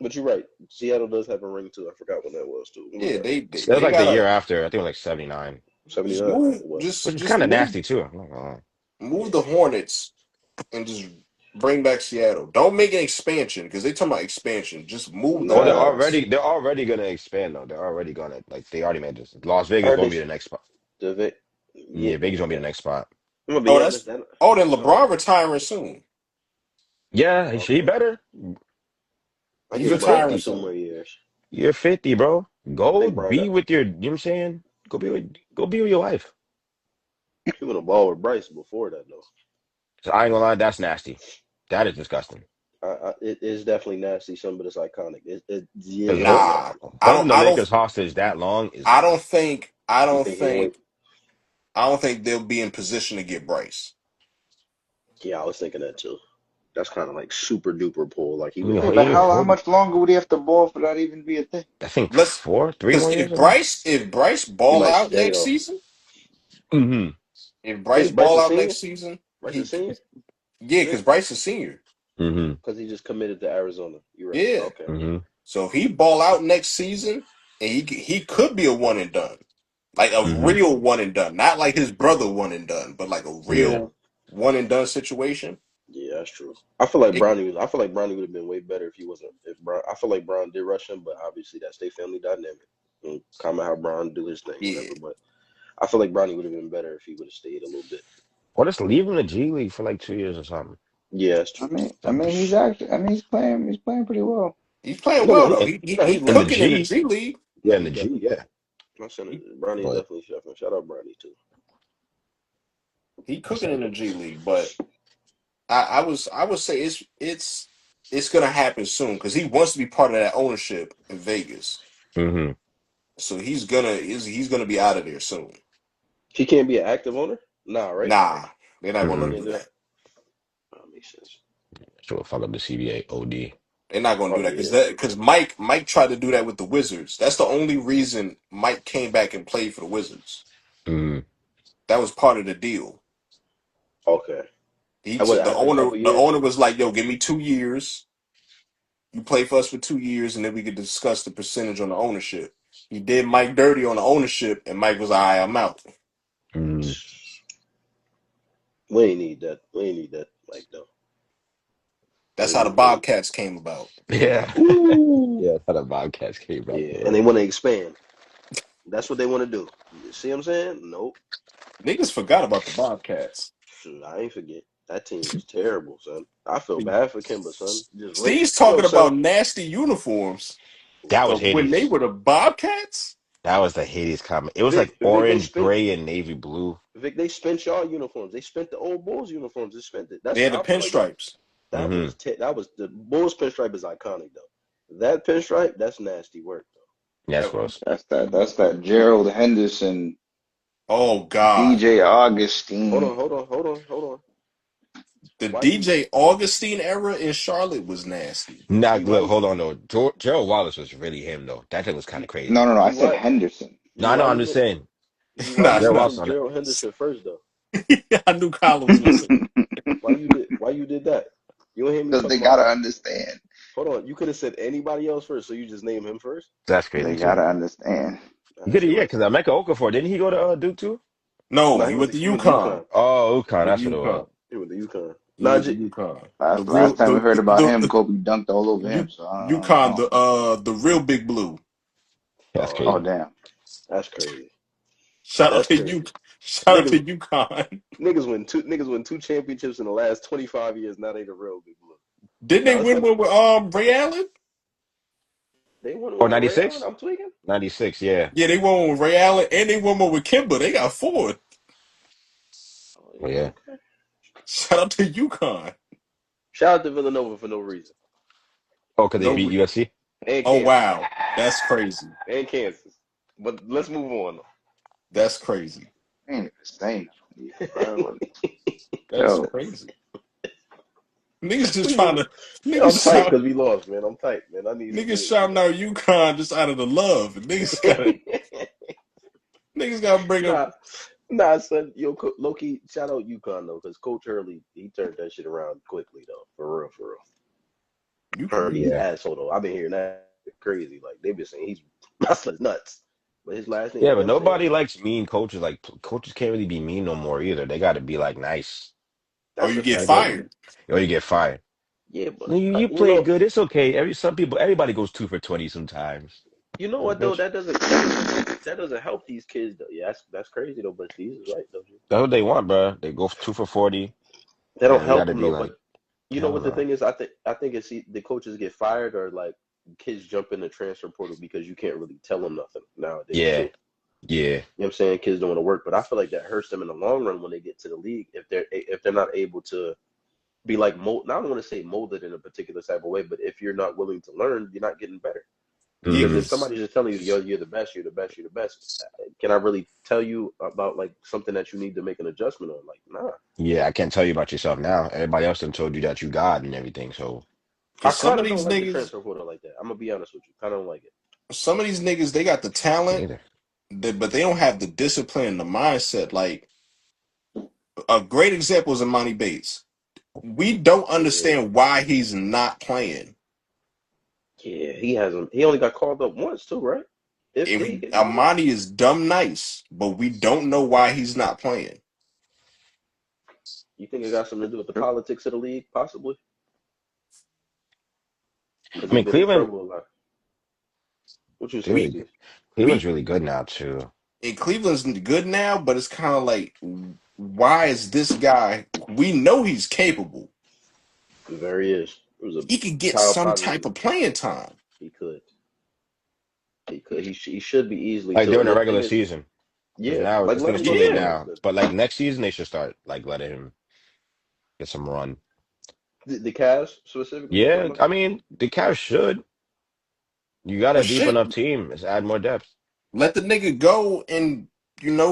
But you're right. Seattle does have a ring too. I forgot when that was too. When was Yeah, that ring? It was they like the year gotta after. I think it was like 79, just 79. move It was. which is just kind of nasty too. I'm not gonna lie. move Yeah. the Hornets and just bring back Seattle. Don't make an expansion because they talking about expansion. Just move the Well, Nah. Hornets. they're already gonna expand though. They're already gonna like they already made this. Las I Vegas heard gonna they be the next spot. the Vic. Yeah, Yeah, Vegas gonna be the next spot. I'm gonna Oh, be that's honest. That then oh, LeBron retiring soon. Yeah, he okay. better. I He's give You're Bron retiring 50. two more soon. years. You're 50, bro. I Go think Bron got be with your, you know what I'm saying? Go be with your wife. he went a ball with Bryce before that though. So I ain't gonna lie, that's nasty. That is disgusting. It is definitely nasty, son, but it's iconic. Yeah, Because yeah. Nah, holding the Lakers hostage that long is I don't nasty. think You think he went? I don't think they'll be in position to get Bryce. Yeah, I was thinking that too. That's kind of like super duper pull. Like he You would Yeah, know, like but you how hold, much longer would he have to ball for that to even be a thing? I think Let's three because more years, I think. If Bryce he ball might out stay next though. season, Mm-hmm. if I Bryce think Bryce ball is out senior. next season, Bryce is he senior. yeah, because Vic, Bryce is senior. Mm-hmm. because he just committed to Arizona. You're right. Yeah. Okay. Mm-hmm. So if he ball out next season, and he could be a one and done, like a Mm-hmm. real one and done, not like his brother one and done, but like a Yeah. real one and done situation. Yeah, that's true. I feel like It, Bronny was. I feel like Bronny would have been way better if he wasn't. If Brown, I feel like Brown did rush him, but obviously that's their family dynamic. And comment how Brown do his thing, yeah, whatever. But I feel like Bronny would have been better if he would have stayed a little bit. Or just leave him in the G League for like 2 years or something. Yeah, that's I true too. mean, I That- mean, he's actually, I mean, he's playing pretty well. he's playing No, no, well he, though. In, no, He he's in the winning. cooking in the G, G League. yeah, Yeah, in he the G, definitely. yeah. My son, He, Bronny is But definitely chefing. Shout out Bronny too. he I cooking in said, the G League, but I would say it's gonna happen soon because he wants to be part of that ownership in Vegas. mm-hmm. So he's gonna be out of there soon. He can't be an active owner. Nah, right? Nah, they're not gonna let Mm-hmm. him Can't do do that. that. That makes sense. Sure, fuck up the CBA OD. They're not gonna Oh do that yeah. because Mike tried to do that with the Wizards. That's the only reason Mike came back and played for the Wizards. Mm-hmm. That was part of the deal. Okay. He I would the after a couple years. owner was like, "Yo, give me 2 years. You play for us for 2 years, and then we could discuss the percentage on the ownership." He did Mike dirty on the ownership, and Mike was, "All right, I'm out." Mm-hmm. We ain't need that. We ain't need that. Like though. That's how the We ain't. Bobcats came about. Yeah. Ooh. Yeah, that's how the Bobcats came back Yeah, and for they want to expand. That's what they want to do. You see what I'm saying? Nope. Niggas forgot about the Bobcats. Shoot, I ain't forget. That team was terrible, son. I feel bad for Kimba, son. Just ring. Steve's Yo, talking son. about nasty uniforms That was of when they hideous. were the Bobcats. That was the hideous comment. It was like Vic, they orange, spent. gray, and navy blue. Vic, they spent y'all uniforms. They spent the old Bulls uniforms. They spent it. They That's. had the I feel like pinstripes. Mm-hmm. that was the Bulls pinstripe is iconic though. That pinstripe, that's nasty work That's That- gross. That's that Gerald Henderson, Oh God, DJ though. Augustine. Hold on. the Why you DJ Augustine era in Charlotte was nasty. Nah, you why look, you hold on though. Gerald Wallace was really him though. That thing was kind of No, crazy. no, no. I you said why Henderson. No, you I why know. I'm you just did saying. why Nah, you Gerald nah. Wallace mentioned on that. Gerald Henderson first though? I knew Kyle was listening. Why you did that? You don't hear me Because talk they about gotta understand. Hold on. You could have said anybody else first, so you just name him first. That's crazy They too. gotta understand. You That could, shit yeah, was. because Emeka Okafor, didn't he go to Duke too? No, Nah, he went to he went to UConn. UConn. Oh, He UConn, went to that's what it was. UConn. He went to UConn. He Nah, went to UConn. The real Last time we heard about him, the Kobe dunked all over him. U, So I don't UConn know. the real big blue. That's oh, Oh crazy. damn. that's crazy. Shout out That's to you. crazy. Shout out to Niggas, UConn. niggas win two championships in the last 25 years. Now they the real big blue. Didn't they Now let's win talk. one with Ray Allen? They won Or one with Ray Allen. 96? I'm tweaking. 96, yeah. Yeah, they won one with Ray Allen and they won one with Kimba. They got four. Oh Oh, yeah, yeah. okay. Shout out to UConn. Shout out to Villanova for no reason, Oh, because they No, beat USC? and oh Kansas, wow, that's crazy. and Kansas. But let's move on. That's crazy. I ain't even saying nothing, bro. That's Yo, crazy. Niggas just We trying move. to I'm niggas tight shout because we lost, man. I'm tight, man. I need some niggas wins shouting out UConn just out of the love. And today. niggas gotta bring up Nah, nah, son. Yo, Loki, shout out UConn though, because Coach Hurley, he turned that shit around quickly though. For real, for real. UConn. Hurley is Yeah. asshole though. I've been hearing that crazy. Like they've been saying he's wrestling nuts, but his last name, Yeah, you know but what I'm saying? nobody likes mean coaches. Like, coaches can't really be mean no more either. They got to be, like, nice. Or That's you a get Like, fact. or, fired. or you get fired. Yeah, No, but you played good. It's okay. Everybody goes 2 for 20 sometimes. you know Like, what though? bitch, That doesn't help these kids though. Yeah, that's crazy though. But Steve is right though. that's what they want, bro. They go 2 for 40, They don't and you got help to them be though. like, But you know hell what the no. thing is? I think it's the coaches get fired or like kids jump in the transfer portal because you can't really tell them nothing nowadays Yeah, too. yeah. You know what I'm saying? Kids don't want to work, but I feel like that hurts them in the long run when they get to the league if they're not able to be like mold. Now I don't want to say molded in a particular type of way, but if you're not willing to learn, you're not getting better. Yeah, Because Hmm. if because somebody's just telling you, yo, you're the best, you're the best, you're the best, can I really tell you about like something that you need to make an adjustment on? Like, nah. Yeah, I can't tell you about yourself now. Everybody else done told you that you God and everything. So, I some kind of of don't these like the niggas, transfer portal like that. I'm gonna be honest with you. Kind of don't like it. they got the talent, neither. but they don't have the discipline and the mindset. Like a great example is Imani Bates. We don't Yeah, understand why he's not playing. yeah. He hasn't. He only got called up once too, right? Did he get called up? Amani is dumb nice, but we don't know why he's not playing. You think it got something to do with the politics of the league, possibly? Because I he's mean, been in Cleveland, trouble a lot. What you they saying, We really good. Steve? Cleveland's we really good now too. and Cleveland's good now, but it's kind of like, why is this guy? We know he's capable. There he is. It was a He could get child some type prodigy. of playing time. He could. He could. He should be easily Like too. during And the the thing regular is, season. Because yeah, now I like think let it's him too go late through the Yeah, now. process. But like next season, they should start like letting him get some run. The Cavs specifically, you talking Yeah, about? I mean the Cavs should. You got a but deep shit, enough team. Let's add more depth. let the nigga go and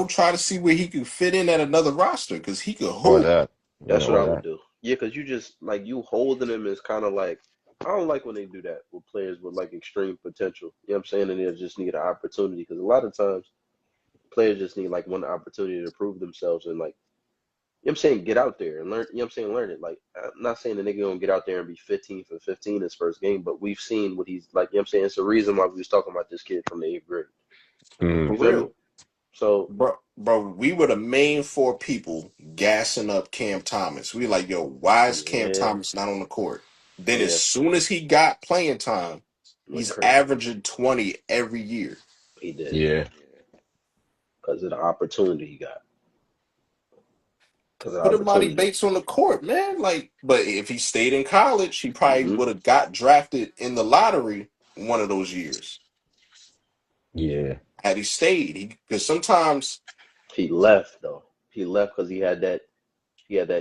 try to see where he could fit in at another roster because he could Or hoop. that. Yeah, That's what or I would that. do. Yeah, because you just like you holding him is kind of like I don't like when they do that with players with like extreme potential. You know what I'm saying? And they just need an opportunity because a lot of times players just need like one opportunity to prove themselves and like you know what I'm saying get out there and learn. You know what I'm saying learn it. Like I'm not saying the nigga gonna get out there and be 15 for 15 his first game, but we've seen what he's like. You know what I'm saying? It's the reason why we was talking about this kid from the eighth grade. Hmm. For You feel me? real. So Bro, we were the main four people gassing up Cam Thomas. We like, yo, why is Cam yeah, Thomas not on the court? Then as yeah, soon as he got playing time, went he's crazy. averaging 20 every year. He did Yeah. because of the opportunity he got. Because of the Put Imani opportunity. Bates on the court, man. Like, but if he stayed in college, he probably Hmm. would have got drafted in the lottery one of those years. Yeah. Had he stayed, because sometimes He left though. He left because he had that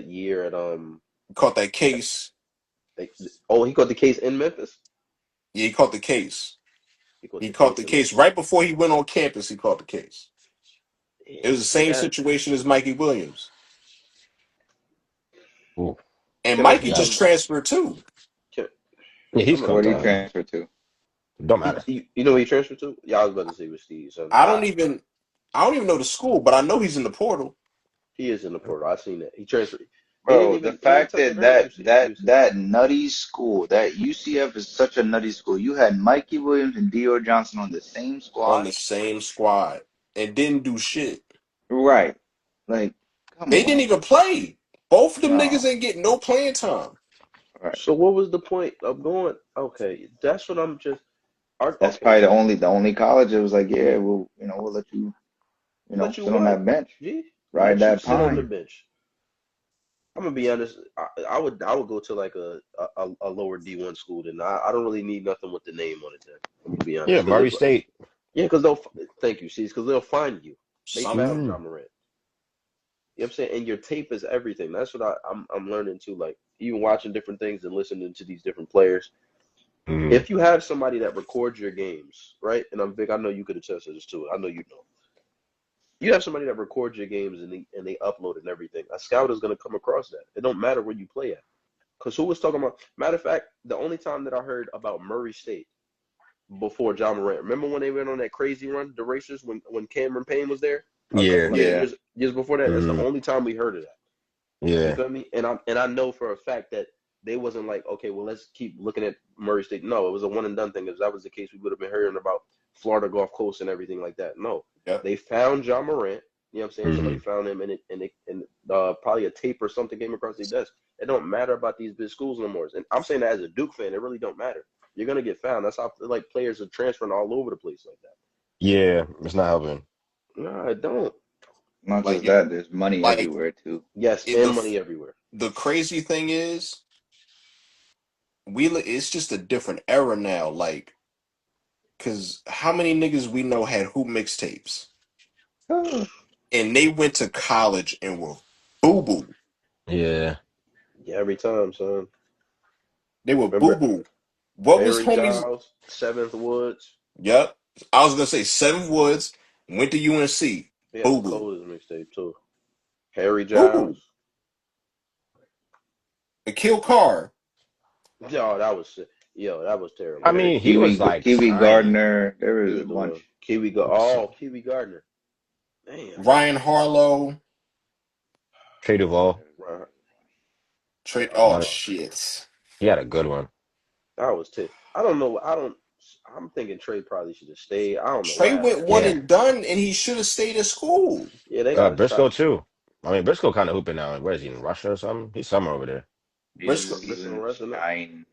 year at he caught that case. they, oh he caught the case in Memphis. Yeah, he caught the case. He caught He the caught case the in case Memphis. right before he went on campus. He caught the case. It was Yeah, the but same that situation as Mikey Williams. Ooh. And can I ask you Mikey Yeah. just something? transferred too. Can, Yeah, I'm he's gonna where come do you to transfer to? don't matter. you know who he transferred to? Yeah, I was about to say with Steve. So I don't even I don't even know the school, but I know he's in the portal. he is in the portal. I seen that he transferred. Bro, the They ain't fact touch the that ground. that nutty school, that UCF is such a nutty school. You had Mikey Williams and Dior Johnson on the same on squad. the same squad and didn't do shit. Right. Like, come They didn't on. even play. Both of them niggas No. ain't getting no playing time. Right. So what was the point of going? Okay, that's what I'm just. That's Okay, probably the G. only college that was like, yeah, we'll let you, Let you sit on what? that bench, G? ride Let you that sit on the pine. Hmm. bench. I'm gonna be honest. I would go to like a lower D1 school. Then I don't really need nothing with the name on it. Then I'm gonna be Yeah, honest. Because Murray if State. yeah, because they'll thank you, see, because they'll find you. They Something. found Hmm. John Morant. You know what I'm saying? And your tape is everything. That's what I'm learning too. Like even watching different things and listening to these different players. Hmm. If you have somebody that records your games, right? And I'm big. I know you could attest to this too. I know you know. You have somebody that records your games and they upload it and everything. A scout is gonna come across that. It don't matter where you play at. Because who was talking about? Matter of fact, the only time that I heard about Murray State before John Morant, remember when they went on that crazy run, the Racers, when Cameron Payne was there, Yeah. like Yeah. years before that. That's the Hmm. only time we heard of that. You Yeah. feel me? And I know for a fact that they wasn't like, okay, well let's keep looking at Murray State. No, it was a one and done thing. If that was the case, we would have been hearing about Florida Gulf Coast and everything like that. No, Yep. they found John Morant. You know what I'm saying? Hmm. Somebody found him, and probably a tape or something came across their desk. It don't matter about these big schools no more. And I'm saying that as a Duke fan, it really don't matter. You're gonna get found. That's how like players are transferring all over the place like that. Yeah, it's not helping. No, it don't. Not Like just it, that, there's money like everywhere too. Yes, it, and money everywhere. the crazy thing is it's just a different era now. Like, cause how many niggas we know had hoop mixtapes and they went to college and were boo boo. Yeah. Yeah, every time, son. They were boo Remember boo. What was Harry homies? Giles, Seventh Woods. Yep. I was gonna say Seven Woods went to UNC. He had Boo the boo. coldest mixtape too. Harry Boo Giles. boo. Kill Carr. Yo, that was yo, that was I terrible. Yeah, mean, he was like Kiwi tiny. Gardner, there He was a was the bunch. one. Kiwi go. Oh, Kiwi Gardner. Damn. Ryan Harlow. Trey Duvall. Right. Trey. Oh That, Oh, shit. he had a good one. that was I don't know. I'm thinking Trey probably should have stayed. I don't know what Trey happened went to one Trey. Yeah. and done, and he should have stayed at school. Yeah, they gotta Briscoe stop. too. I mean, Briscoe kind of hooping now. Where is he in Russia or something? He's somewhere over there. Briscoe. He's Briscoe in resting up. China.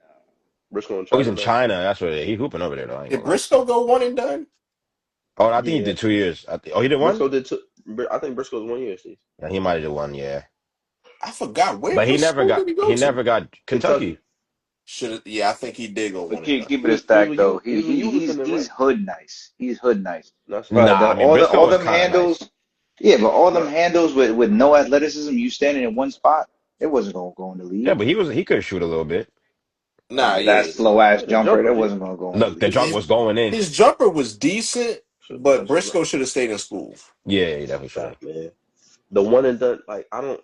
Briscoe in Oh, he's China in now. China. That's where he hooping over there though. I ain't Did gonna lie. Briscoe go one and done? Oh, I think he Yeah, did 2 years. Oh, he did one. Briscoe did two. I think Briscoe's 1 year, Steve. Yeah, he might have did one. Yeah, I forgot but what school did he go he to? never got Kentucky. Kentucky. Should have. Yeah, I think he did go But one and done. keep He it a was he was stack with though. you. He was with you, Lieutenant, right? He's hood nice. He's hood nice. That's But fine. Nah, I mean Briscoe all was them kind of nice. handles, yeah, but all them No, handles with no athleticism, you standing in one spot, it wasn't gonna go in the Yeah, league. but he could shoot a little bit. Nah, That yeah. slow ass yeah, the jumper, jumper. that Yeah, wasn't gonna go in the Look, the league. jump His was going in. his jumper was decent, but that's Briscoe should have stayed in school. Yeah, he definitely should nah, have. man. The one and done. Like I don't.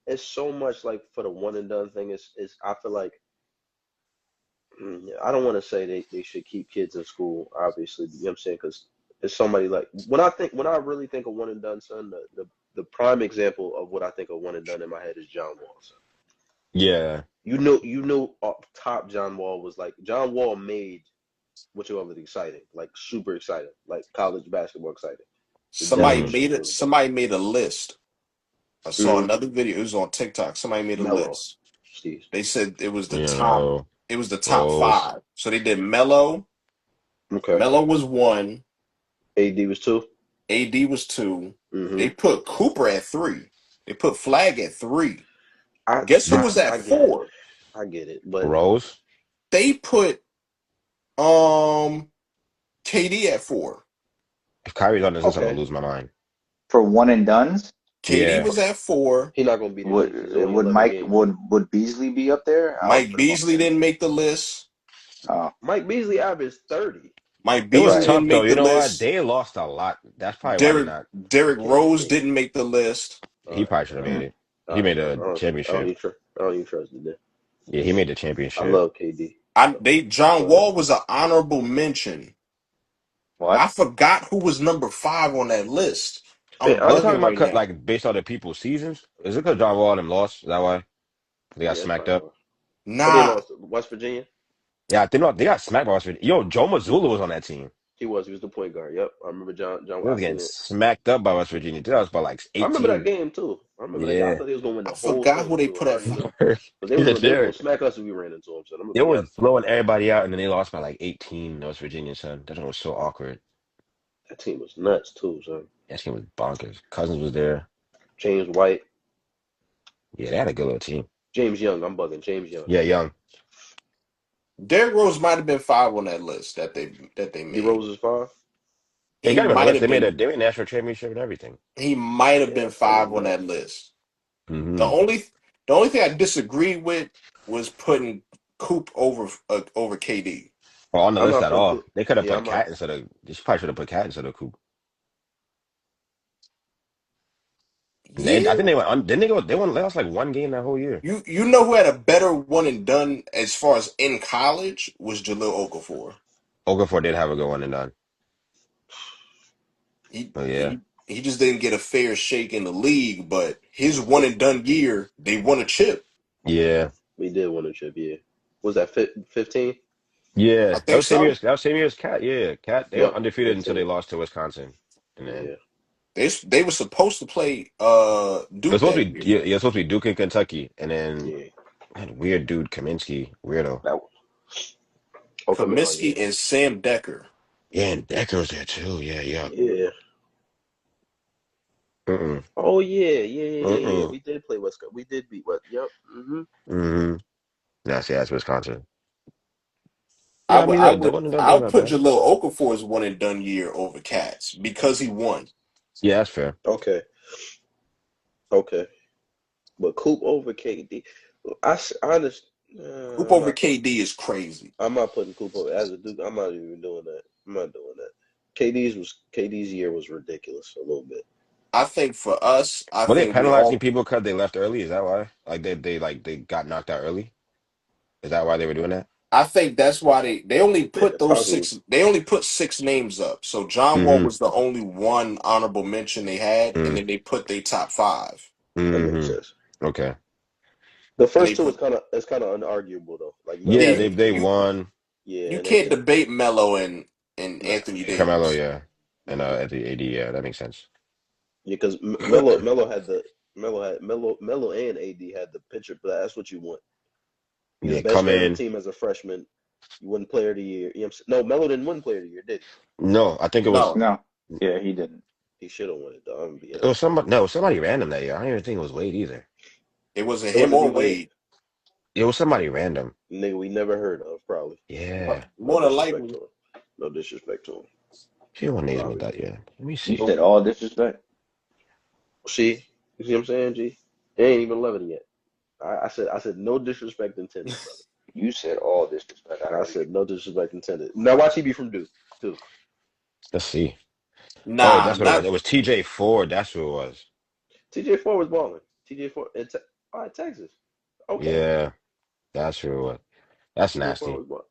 It's so much like for the one and done thing. Is I feel like I don't want to say they should keep kids in school. Obviously, you know what I'm saying? Because it's somebody like when I really think of one and done, son. The prime example of what I think of one and done in my head is John Wall. Son. Yeah, You know, up top, John Wall was like John Wall made what you call it exciting, like super exciting, like college basketball exciting. The hmm definition of one and done. Somebody made a list. I saw Mm-hmm. another video. It was on TikTok. Somebody made a Melo, list. Steve. They said it was the you top. know, It was the top Rose, five. So they did Melo. Okay. Melo was one. AD was two. AD was two. Mm-hmm. They put Cooper at three. They put Flag at three. I, Guess who Big was at I get it. four? I get it. But Rose. They put um KD at four. If Kyrie's on this list, I'm gonna okay, lose my mind. For one and dones, KD Yeah, was at four. he's not gonna be there would because it's only would 11 Mike games. would Beasley be up there? I would Mike put him up Beasley there. didn't make the list. Oh, Mike Beasley averaged 30. Mike it was Beasley right. tough didn't though. make You the know what? list. They lost a lot. That's probably why they Derrick not. Derrick Can't Rose can't. didn't make the list. All He right, probably should all have right, made Mm. it. all He right, made son. a I don't championship. even trust. I don't even trust it. Then Yeah, he made the I championship. love KD. John Go ahead. Wall was an honorable mention. I What? forgot who was number five on that list. I'm Are they talking buzzing about right cut now. like based on the people's seasons? Is it because John Wall and them lost? Is that why they got Yeah, that's smacked probably up? why. But they Nah, lost to West Virginia. Yeah, they got smacked by West Virginia. Yo, Joe Mazzulla was on that team. He was. He was the point guard. Yep, I remember John. They I was getting seen it. smacked up by West Virginia. That was by like I remember that 18. game too. I remember that game. I Yeah. thought they was gonna win I the whole forgot who tournament they too. put at. Because Yeah, they was gonna Derek. smack us if we ran into them. So I'm gonna They be was honest. blowing everybody out, and then they lost by like 18. West Virginia, son. That was so awkward. That team was nuts too, son. That team was bonkers. Cousins was there. James White, Yeah, they had a good little team. James Young. I'm bugging. James Young. Yeah, young. Derrick Rose might have been five on that list that they D made. Rose is five. They He got him on the might list. have been. They made a national championship and everything. He might have Yeah, been that's probably five on nuts. that list. The Hmm. only the only thing I disagree with was putting Coop over KD. Or on the I'm list not at putting all. Coop. They could have Yeah, put I'm not. Cat instead of. They probably should have put Cat instead of Coop. And I Yeah, think they went. Didn't they go? They won. They lost like one game that whole year. you know who had a better one and done as far as in college was Jahlil Okafor. Okafor did have a good one and done. He Oh yeah, he he just didn't get a fair shake in the league, but his one and done year, they won a chip. yeah, We did win a chip. Yeah. Was that 15? I yeah. That think was same year. so. That was same year as Cat. Yeah, Cat. They were Yep. undefeated until they 15. lost to Wisconsin, and then Yeah. They were supposed to play it was Duke supposed to that be. year. Yeah, it was supposed to be Duke and Kentucky, and then Yeah. that weird dude Kaminsky, weirdo. That was. Okay. Oh Comiskey yeah. and Sam Decker. Yeah, and Decker was there too. Yeah, yeah. Yeah. Mm-mm. Oh yeah. Yeah. Mm-mm. We did play West Coast. We did beat West. Yep. Hmm. Mm-hmm. That's Wisconsin. I Yeah, I would mean, I the would one and done thing I'll not put bad. Jahlil Okafor's one and done year over Cats because he won. Yeah, that's fair. Okay. Okay. But Coop over KD. I understand. Hoop over KD is crazy. I'm not putting Coop over as a Duke. I'm not even doing that. I'm not doing that. KD's year was ridiculous a little bit. I think for us, I Were they think we penalizing all people because they left early? Is that why? Like they got knocked out early? Is that why they were doing that? I think that's why they only Yeah, put those probably. six they only put six names up. So John Wall Mm-hmm. was the only one honorable mention they had, and then they put their top five. That makes Mm-hmm. sense. Okay. The And they first two is put kind of unarguable though. Like Yeah, Melo you and they you won. yeah, you and then can't debate Melo and nah, Anthony Carmelo, Davis. yeah, and mm-mm. at the AD, yeah, that makes sense. Yeah, because Melo and AD had the picture, but that's what you want. You're the Yeah, best come player on the in. team as a freshman. You won Player of the Year. You know what I'm saying? No, Melo didn't win Player of the Year, did No, I think No, No, yeah, he didn't. he? He should have won it though. I'm gonna be it was honest. somebody. No, somebody random that year. I don't even think it was Wade either. it wasn't It him wasn't D or Wade, Wade. It was somebody random. nigga. We never heard of probably. Yeah, No More than disrespect to likely, him. No disrespect to him. he won Naismith Probably. that year. Let me You see. said Oh, all disrespect. see, you see what I'm saying, G? It ain't even 11 yet. I said no disrespect intended, brother. You said all disrespect. I I know you. said no disrespect intended. Now watch he be from Duke too. Let's see. Oh, nah, that's what it was. not It was TJ Ford. That's who it was. TJ Ford was balling. TJ Ford in all right, Texas. Okay. Yeah, that's who it was. That's TJ Ford nasty. was balling.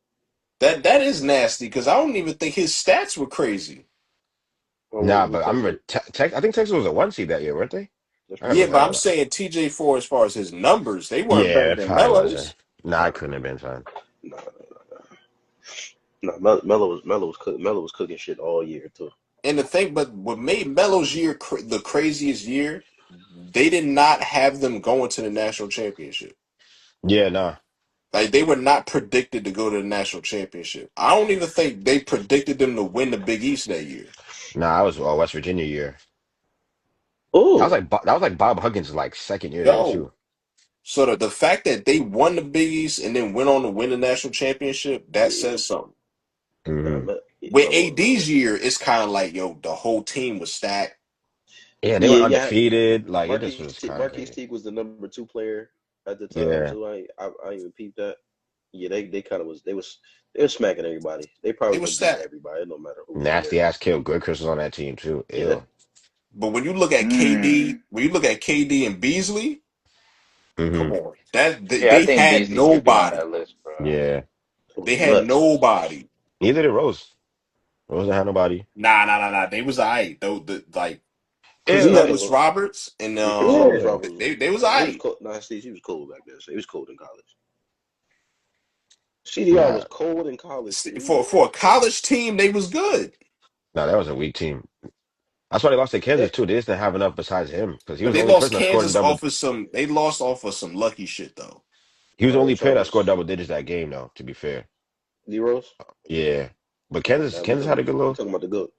that is nasty because I don't even think his stats were crazy. Well, Nah, wait, but I remember. Texas. I think Texas was a one seed that year, weren't they? That's I gotta Yeah, look but that I'm possible. up. saying TJ Ford as far as his numbers, they weren't Yeah, better it than probably wasn't. Melo's. Nah, Nah, it couldn't have been fun. nah, nah. Melo was cooking shit all year too. And the thing, but what made Melo's year the craziest year, they did not have them going to the national championship. Yeah, nah, Like they were not predicted to go to the national championship. I don't even think they predicted them to win the Big East that year. nah. I was West Virginia year. Oh, That was like Bob Huggins' like second year there Yo, too. so the fact that they won the Big East and then went on to win the national championship, that yeah. says something. Nah, Hmm. With Melo. AD's year, it's kind of like, yo, the whole team was stacked. Yeah, they Yeah, went yeah. undefeated. Like it just was kind of Marquise crazy. Teague was the number 2 player at the time Yeah, too. I even peeped that. Yeah, they kind of was they was smacking everybody. They probably They were can beat stacked. everybody, no matter who they nasty is. ass kill. Gilchrist was on that team too. Yeah, Ew. But when you look at KD, Mm. when you look at KD and Beasley, come Hmm. on, that Yeah, I they think had Beasley should be on nobody. that list, bro. Yeah. it was They had nuts. nobody. Neither did Rose. Rose didn't have nobody. Nah. They was alright though. Like Cause Chris Yeah, he had like Douglas a Roberts and yeah. Chris Douglas yeah, Roberts was they was nah. He was alright. cold. Nah, Steve, he was cold back then. So he was cold in college. CDR nah, was cold in college too. For a college team, they was good. nah, that was a weak team. That's why they lost to Kansas Eh, too. They just didn't have enough besides him because he But was the they only lost person that scored in Kansas double. off of some. They lost off of some lucky shit though. He was the only player that scored Chalmers, double digits that game, though. To be fair, D Rose. yeah. But Nah, Kansas had a good we little. talking about the goat.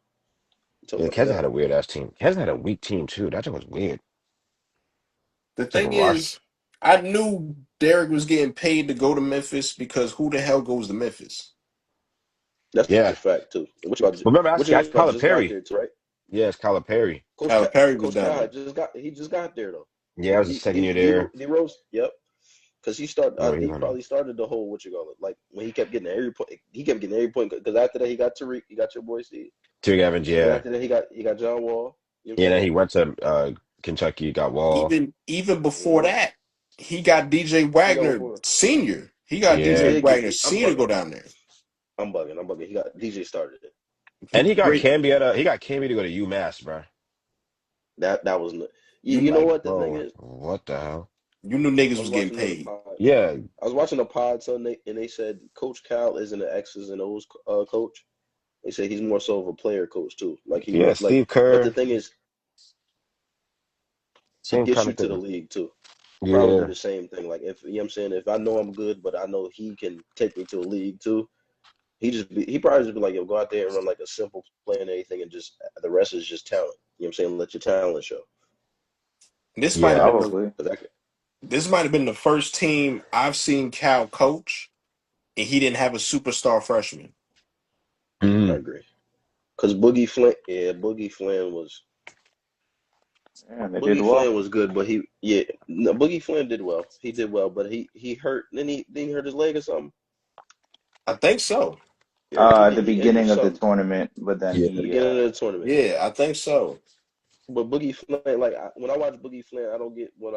We talking Yeah, about the Kansas guy. had a weird ass team. Kansas had a weak team too. That thing was weird. The It's like a thing rock. is, I knew Derek was getting paid to go to Memphis because who the hell goes to Memphis? That's a Yeah. fact too. Remember, that's Which about Kyler just got Perry. there too, right? Yeah, it's Kyler Perry. Tyler Perry was Coach down Cal there. had just got there though. Yeah, that was the second year there. D Rose, yep. Because Remember he he went on. probably started the whole what you call it, like when he kept getting every point. He kept getting every point because after that he got Tariq, he got your boy Steve, Terry Evans, and then yeah. after that he got John Wall. You know what Yeah, I'm then saying? he went to Kentucky, got Wall. Even before Mm-hmm. that, he got DJ He got Wagner before. Senior. He got He DJ Yeah. did get. Wagner I'm Senior to go bugging. down there. I'm bugging. I'm bugging. He got DJ started it. And he got Great. Camby to go to UMass, bro. That was You you know Like, what the thing bro, is. what the hell? you knew niggas I was was getting watching the paid. pod. Yeah. I was watching the pod Sunday, and they said Coach Cal isn't an X's and O's coach. They say he's more so of a player coach too. Like Yeah, like. Steve But the Kerr, thing is, to same get kind you of to the thing. league too. Probably do Yeah. the same thing. Like if you know what I'm saying, if I know I'm good, but I know he can take me to a league too. He probably just be like, yo, go out there and run like a simple play and everything, and just the rest is just talent. You know what I'm saying? Let your talent show. This might have Yeah. been the Probably. 'Cause this might have been the first team I've seen Cal coach, and he didn't have a superstar freshman. I Mhm. agree. Because Boogie Flynn was Yeah, they did well. good, but no, Boogie Flynn did well. He did well, but he hurt. Then he hurt his leg or something. I think so. Yeah, At the he injured beginning of the something tournament, but then Yeah. at the he beginning of the tournament. Yeah, I think so. But Boogie Flynn, like when I watch Boogie Flynn, I don't get what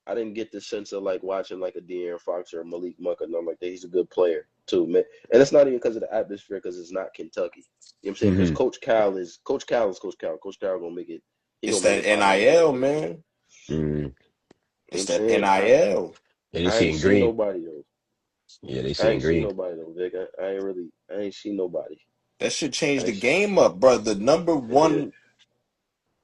I didn't get the sense of like watching like a De'Aaron Fox or a Malik Monk or nothing like that. He's a good player too, man. And it's not even because of the atmosphere, because it's not Kentucky. You know what I'm saying? Because Hmm. Coach Cal is Coach Cal. Coach Cal gonna make it. He It's gonna make that it pop no matter NIL, what. man. Hmm. You know what It's I'm that saying? NIL. Yeah, they I ain't seeing seen green. nobody though. Yeah, they seeing green. Vic. I ain't seen nobody. That should I change the ain't, game up, bro. The number it did. one,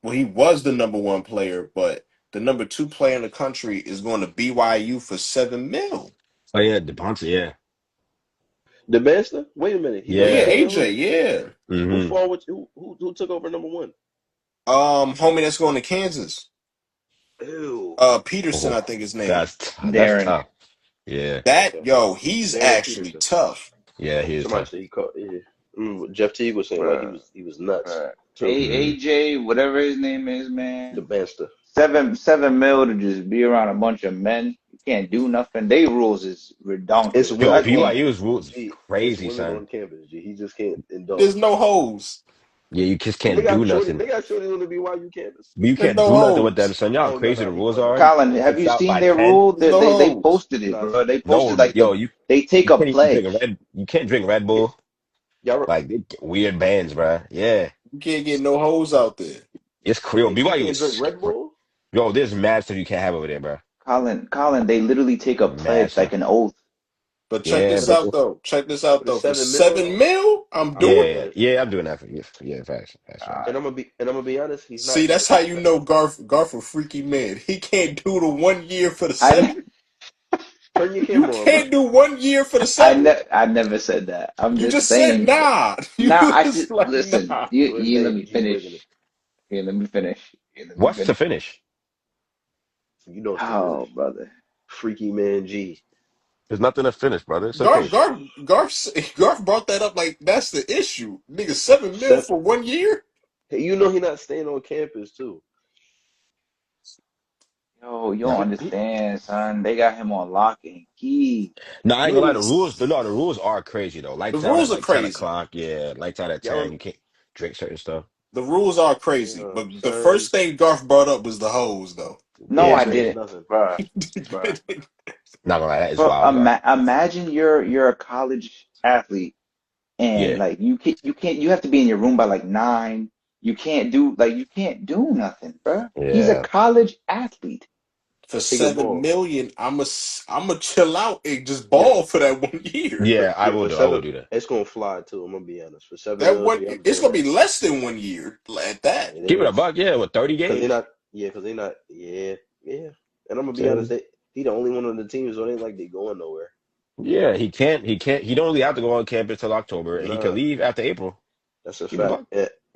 well, he was the number one player, but the number two player in the country is going to BYU for 7 mil. Oh yeah, DePonte, yeah. The Manster? Wait a minute. He went Yeah, Yeah. to AJ, who? yeah. Who Hmm. fought with who took over number one? Homie, that's going to Kansas. Ew. Peterson, Oh, I think his name. that's Darren. tough. Yeah. That Okay. yo, he's Darren actually Peterson. tough. Yeah, he is Somebody tough. said he caught. Yeah. Jeff Teague was saying like Bruh, he was nuts bruh. too. Hmm. AJ, whatever his name is, The man. Manster. 7 mil to just be around a bunch of men. You can't do nothing. They rules is It's redonkulous. Yo, I women on can't. BYU's rules is it's crazy, women son. on campus. G. He just can't There's indulge. no hoes. Yeah, you just can't do nothing. They got shorty on the BYU campus. But you There's can't no do nothing with them, hoes. son. You know how Oh no crazy no the he rules bugging. are? Colin, If have it's you out seen by their 10, rule? There's They no they, they hoes. posted it, Nah, bro. They posted no, like yo, you they take you a can't even pledge. drink red. You can't drink Red y- Bull. y'all Like they get weird bans, bruh. Yeah, You can't get no hoes out there. it's Creole. you BYU can't drink is Red Bull? yo. There's mad stuff you can't have over there, bruh. Colin, they literally take a Mad pledge like stuff. an oath. But check Yeah, this For the out bro. though. Check this out for the though. For 7 mil, 7 mil, I'm I'm doing Yeah, it. yeah, good. yeah. I'm doing that for you. Yeah, facts, facts, facts. God. And I'm gonna be honest, he's See, not that's cheap. how you know Garth a freaky man. He can't do the 1 year for the I, seven. Turn your You camera on, bro. can't do 1 year for the seven. I never said that. I'm You just just said saying. nah. You Now I was just like listen. nah. You let me G wigging it. finish. Here, let me finish. Here, let me What's to finish. You finish? know it's the Oh, finish. brother. Freaky man G. There's nothing to finish, brother. It's Garth, okay. Garth, Garth brought that up like that's the issue. Nigga, 7 mil Seven, for 1 year? hey, you know he not staying on campus too. Yo, you don't Nah, He understand, son. They got him on lock and key. no, I ain't gonna lie. Nigga, The rules, no, the rules are crazy though. the Lights out at rules are like 10 crazy. o'clock. Yeah, lights out at y'all 10. You can't drink certain stuff. The rules are crazy. yeah, But the son. first thing Garth brought up was the hoes, though. No, Yeah, I that Yeah, was didn't, nothing. bruh. Bruh. not gonna lie, that is Bro, wild, bro. imagine you're a college athlete and Yeah, like you have to be in your room by like 9. You can't do nothing, bro. He's a Yeah. college athlete. For He could 7 ball. million, I'm a chill out and just Yeah, ball for that 1 year. Yeah, I yeah, will for do. I will seven, do that. it's gonna fly too. I'm gonna be honest. For seven That mil, one, yeah, I'm it's doing gonna that. be less than 1 year at that. It Keep it a is buck, yeah, with 30 because they're games. not. Yeah, because they're not. Yeah, yeah. And I'm gonna be honest. Saying, He the only one on the team, so it ain't like they going nowhere. yeah, he don't really have to go on campus till October, and he could Nah, leave after April. that's a Keep it a fact. buck.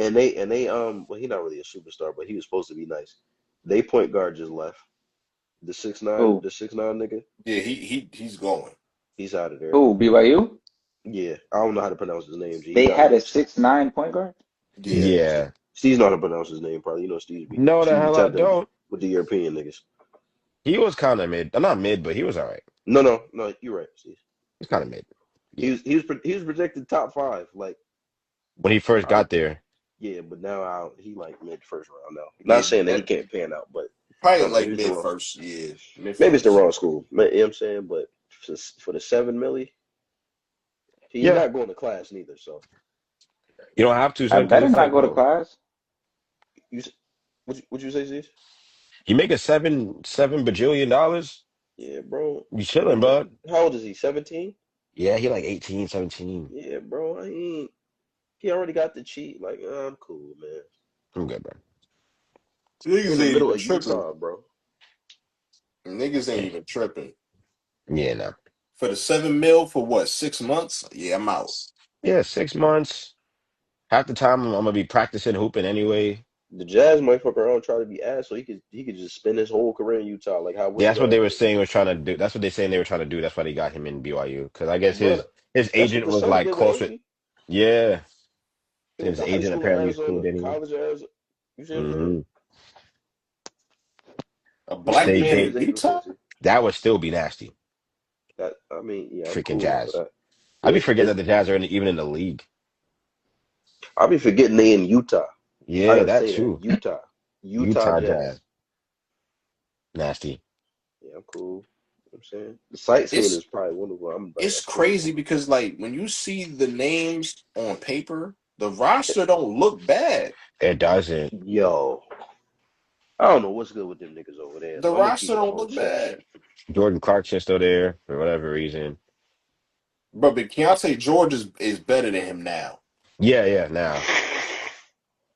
And they well, he's not really a superstar, but he was supposed to be nice. They point guard just left. Who? The 6'9" nigga, Yeah, he's going. he's out of there. Who? BYU? Yeah, I don't know how to pronounce his name. G. He's They out of had a there. 6'9" point guard? Yeah, Yeah, Yeah. Steve's not how to pronounce his name. Probably you know No, the Steve be hell I tapping don't. with the European niggas. He was kind of mid. Not mid, but he was all right. No, you're right, Steve. He's kind of mid. Yeah. He was projected top five. Like When he first I, got there. yeah, but now he like mid first round now. yeah. Not saying that he That can't pan out, but I probably don't know. like Maybe it's the mid wrong. first. Yeah, mid Maybe it's the first. wrong school. You know what I'm saying? But for the 7 milli, he's Yeah. not going to class neither. So You don't have to, I son, because better it's not like, go to bro, class. you s- what you say, Steve? you make a seven bajillion dollars, Yeah, bro. you chilling, bro. How old is he? 17? Yeah, he like 18, 17. Yeah, bro. I ain't. He already got the cheat. Like, I'm cool, man. I'm good, bro. In Niggas the ain't middle even of tripping. Utah, bro. Niggas ain't Yeah, even tripping. yeah, no. For the 7 mil for what, 6 months? Yeah, I'm out. Yeah, 6 months. Half the time I'm gonna be practicing hooping anyway. The Jazz might fuck around and try to be ass, so he could just spend his whole career in Utah, like how Yeah, that's what they Westbrook were did. saying was trying to do. That's what they saying they were trying to do. That's why they got him in BYU. Because I guess Bro, his that's what agent the was Suns like did with close with. AG. Yeah, He went his to high agent school in apparently was cool Arizona, with anyway. college in Arizona. You see what I'm saying? Hmm. A Let me black Stay man understand in J. his agent Utah? before. That would still be nasty. That I mean, yeah, I'm Freaking cool for Jazz. that. I'd be Yeah, forgetting that the Jazz are even in the league. I'll be forgetting they in Utah. I Yeah, gotta that say that too. Utah Utah Jazz. Jazz. Nasty. Yeah, I'm cool. You know what I'm saying the sightseeing It's is probably one of them. I'm like, it's that's cool. crazy because like when you see the names on paper, the roster don't look bad. It doesn't. Yo, I don't know what's good with them niggas over there. The Though I'm gonna keep roster it don't all look chat. bad. Jordan Clarkson's still there for whatever reason. But Keontae George is better than him now. Yeah, yeah, now.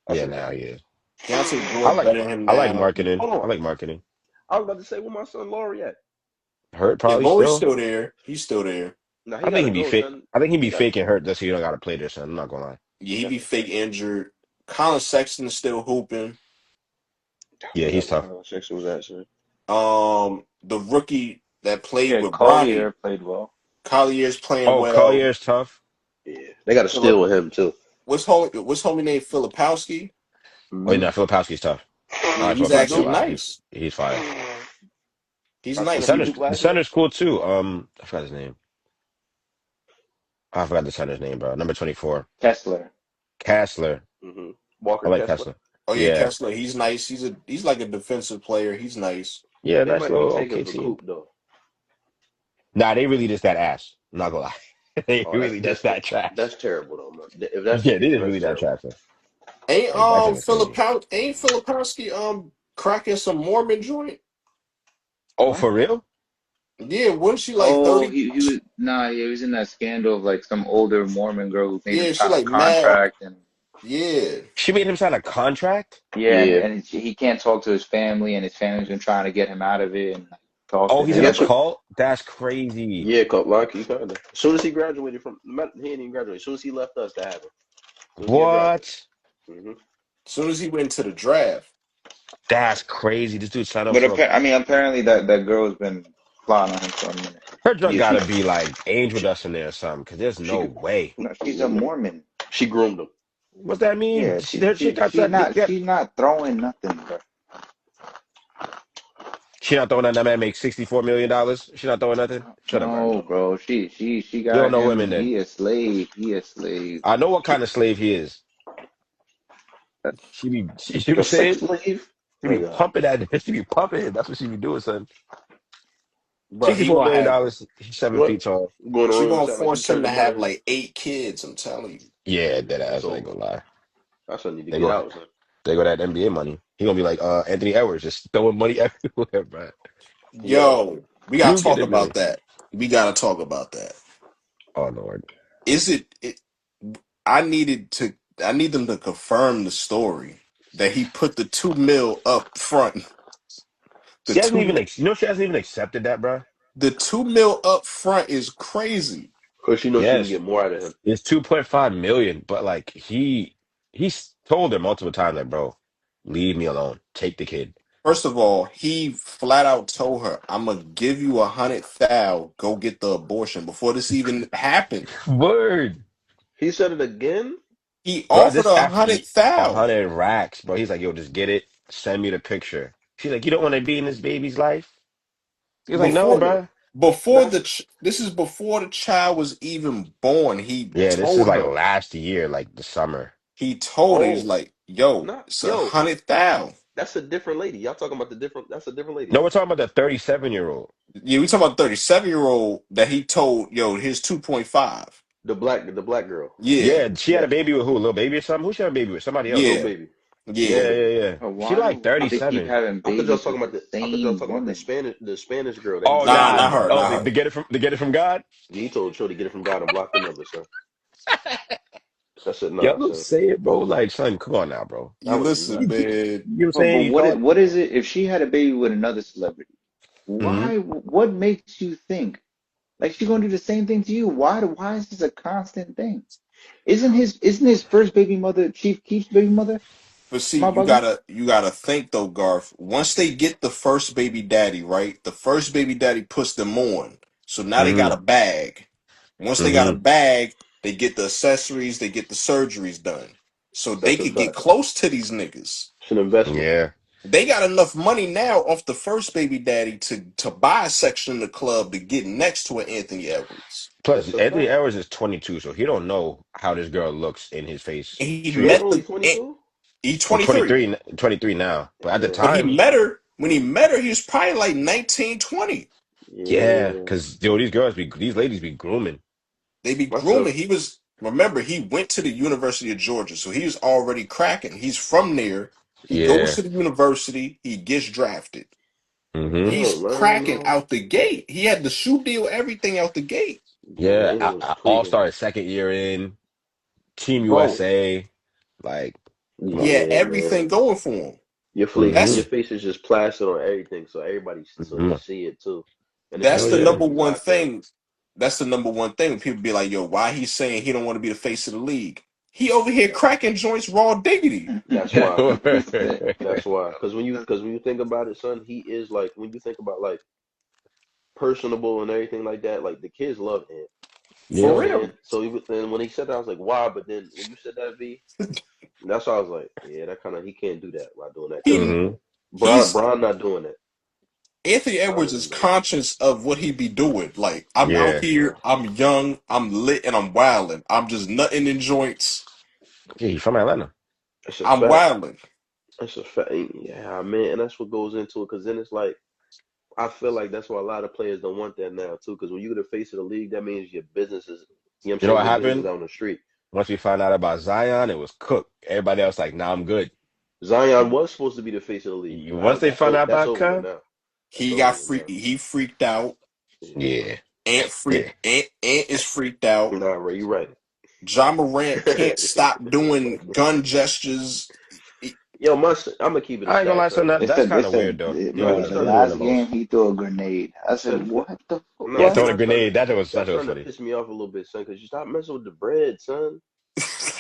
That's Yeah, a now fact. he is. Keontae I George like better than him I like now. marketing. Hold I on, like marketing. I was about to say where my son Laurie at. Hurt Yeah, probably Lori's still. still there. He's still there. Now he I think gotta he'd be go, fake. son. I think he'd He be got faking hurt just so you don't gotta play this. Son. I'm not gonna lie. Yeah, he that's be a fake fact. injured. Colin Sexton's still hooping. Yeah, Forgot he's where tough. Colin Sexton was at, son. The rookie that played Yeah, with Bronny, Collier played well. Collier's playing Oh, well. Collier's tough. Yeah, they got to Philip, steal with him too. What's homie named Filipowski? Oh, Hmm no, Filipowski's tough. I Yeah, like he's What's Filipowski a actually Duke? lot. nice. He's fire. He's Our The center nice. from center's Duke the last year. center's cool too. I forgot his name. I forgot the center's name, bro. Number 24. Kessler. Kessler. Hmm I Walker like Kessler. Kessler. Oh yeah, Yeah. Kessler. He's nice. He's like a defensive player. He's nice. Yeah, They nice might want little to take him okay for team. Coop though. Nah, they really just that ass. I'm not gonna lie. They Oh, really just that trash. that's terrible though, man. If that's the Yeah, they case, just that's really that terrible. trash. Man. That's crazy. Ain't Filipowski cracking some Mormon joint? Oh, What? for real? Yeah, wasn't she like Oh, 30? he was he was in that scandal of like some older Mormon girl who made him Yeah, she sign a like mad. contract and Yeah. She made him sign a contract? yeah, Yeah, he can't talk to his family and his family's been trying to get him out of it and like, talk Oh, to he's in him, a that's but what. cult? That's crazy. Yeah, Coop, like he kind of. As soon as he graduated he didn't even graduate. As soon as he left us, that happened. As soon as he got drafted. What? Hmm As soon as he went to the draft. That's crazy. This dude signed up but for a. I mean apparently that girl's been plotting on him for a minute. Her drug Yeah, gotta be like angel she dust in there or something, because there's she no way. No, she's a Mormon. she groomed him. What's that mean? Yeah, Her shit got that. she's not throwing nothing, bro. She not throwing that. That man makes $64 million. She not throwing nothing. Shut up, Aaron. No, bro. She You don't got know him. women then. He a slave. He a slave. I know what She, kind of slave he is. She be a sex saying, slave. she be Nigga. pumping that. She be pumping. That's what she be doing, son. Bro, he $64 gonna million. have dollars. He's seven What? feet tall. she Going gonna around like he force him turned to the have brother. like 8 kids, I'm telling you. Yeah, that It's ass. I ain't over. gonna lie. I still need to They get go out, son. they go that NBA money. He gonna be like Anthony Edwards, just throwing money everywhere, bro. Yo, Yo, we gotta He'll get talk it about there. that. We gotta talk about that. Oh Lord. Is it? I needed to. I need them to confirm the story that he put the 2 mil up front. The She hasn't two, even she hasn't even accepted that, bro. the 2 mil up front is crazy. because she knows she can Yes. get more out of him. It's 2.5 million, but like he's told her multiple times, like, bro, leave me alone. Take the kid. First of all, he flat out told her, "I'm gonna give you 100,000. Go get the abortion." Before this even happened, Word. He said it again. Bro, he offered this her a after hundred a thousand hundred racks, bro. He's like, yo, just get it. Send me the picture. She's like, you don't want to be in this baby's life? He's like, no, before bro. the. That's This is before the child was even born. He Yeah, this is told like her. last year, like the summer. He told her, he's oh, like, "Yo, not it's a yo. 100,000." That's a different lady. Y'all talking about the different? That's a different lady. No, we're talking about the 37-year-old. Yeah, we talking about 37-year-old that he told, "Yo, here's 2.5." The black girl, Yeah, Yeah, she had a yes, baby with who? A little baby or something? Who she had a baby with? Somebody else. little yeah, baby, little yeah. Yeah, baby. yeah, yeah. She Why like do they keep 37. having I thought y'all was babies talking with about the I thought y'all was same talking about the woman? Spanish girl that he Oh told Nah, Shorty not nah. to her, Oh, not block. they, her. they get it from God? He told Shorty to get it from God and block the number, son. I said, Y'all nah, don't son. say it, bro. Like, son, come on now, bro. I You was listen, You, nuts. you man. know what I'm But saying? You thought. what is it if she had a baby with another celebrity? Mhm. Why? What makes you think like she's gonna do the same thing to you? Why is this a constant thing? Isn't his first baby mother Chief Keef's baby mother? But see, Am I bugging? you gotta think though, Garth. Once they get the first baby daddy, right? The first baby daddy puts them on. So now they got a Mhm. bag. Once they got a Mhm. bag, they get the accessories, they get the surgeries done. So they That's a could get fact. close to these niggas. It's an investment. Yeah. They got enough money now off the first baby daddy to buy a section in the club to get next to an Anthony Edwards. Plus, That's a Anthony fact. Edwards is 22, so he don't know how this girl looks in his face. And he Truth. And met only the 22. he Well, 23. 23 now. But at the Yeah, But he time, met her when he met her, he was probably like 19, 20. yeah, yeah. because these ladies be grooming. They be That's a grooming. Remember, he went to the University of Georgia, so he was already cracking. He's from there. He goes Yeah. to the university, he gets drafted. Hmm. He's yo, man. cracking out the gate. He had the shoe deal, everything out the gate. Yeah. Dwayne was tweaking. All-Star second year in, Team Bro, USA. Like, come he on, had man. Yeah, everything man. going for him. Hmm. Your That's face is just plastered on everything, so so they Hmm. see it too. And it's that's Hell the crazy yeah. number because one I think thing. That's the number one thing. When people be like, "Yo, why he's saying he don't want to be the face of the league?" He over here cracking joints raw diggity. that's why. Sick. That's why. Because when you think about it, son, he is like when you think about like personable and everything like that. Like the kids love him. You know For Yeah. what I'm saying? real. So then when he said that, I was like, why? But then when you said that, V, that's why I was like, yeah, that kind of he can't do that by doing that because He Hmm. Bron he's Bron not doing that. Anthony Bron Edwards is isn't doing that. conscious of what he be doing. Like, I'm out Yeah. here, I'm young, I'm lit, and I'm wilding. I'm just nutting in joints. Yeah, he's from Atlanta. It's a I'm fact. wilding. It's a fact. Yeah, man, and that's what goes into it. Because then it's like I feel like that's why a lot of players don't want that now too. Because when you're the face of the league, that means your business is, you know what I'm You know saying, what your business happened? out on the street. Once we found out about Zion, it was cooked. Everybody else like, nah, I'm good. Zion was supposed to be the face of the league. Once they found out That's about over with Cub, now. That's He over got with freaked. now. He freaked out. Yeah. yeah, yeah. Ant is freaked out. Nah, Ray, you right. John Morant can't stop doing gun gestures. Yo, I'm gonna keep it a I ain't gonna stack, lie, son. son. That's kind of weird, though. He Bro, Son, was the really son, doing the last game most. he threw a grenade. I said, son. what the No, Yeah, what? throwing a son, grenade. That y'all was starting to funny. piss me off a little bit, son, because you stop messing with the bread, son.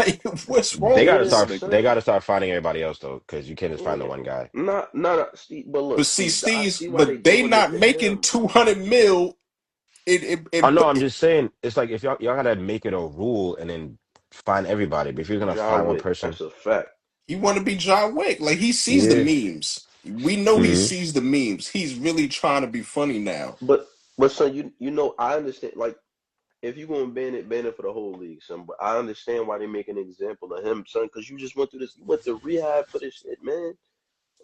Like, what's They wrong with gotta this Yeah, start. nigga? They son. gotta start finding everybody else though, because you can't just find the Yeah. one guy. Not Steve, but But look, see, Steve, I Steve's, see why they but they doing it not to making him. 200 mil. I know. I'm just saying. It's like if y'all gotta make it a rule and then find everybody. But if you're gonna John find one Wick, person, that's a fact. He want to be John Wick. Like he sees the yeah. memes. We know he Hmm. sees the memes. He's really trying to be funny now. But son, you know, I understand. Like, if you gonna ban it for the whole league, son. But I understand why they make an example of him, son, because you just went through this. You went to rehab for this shit, man.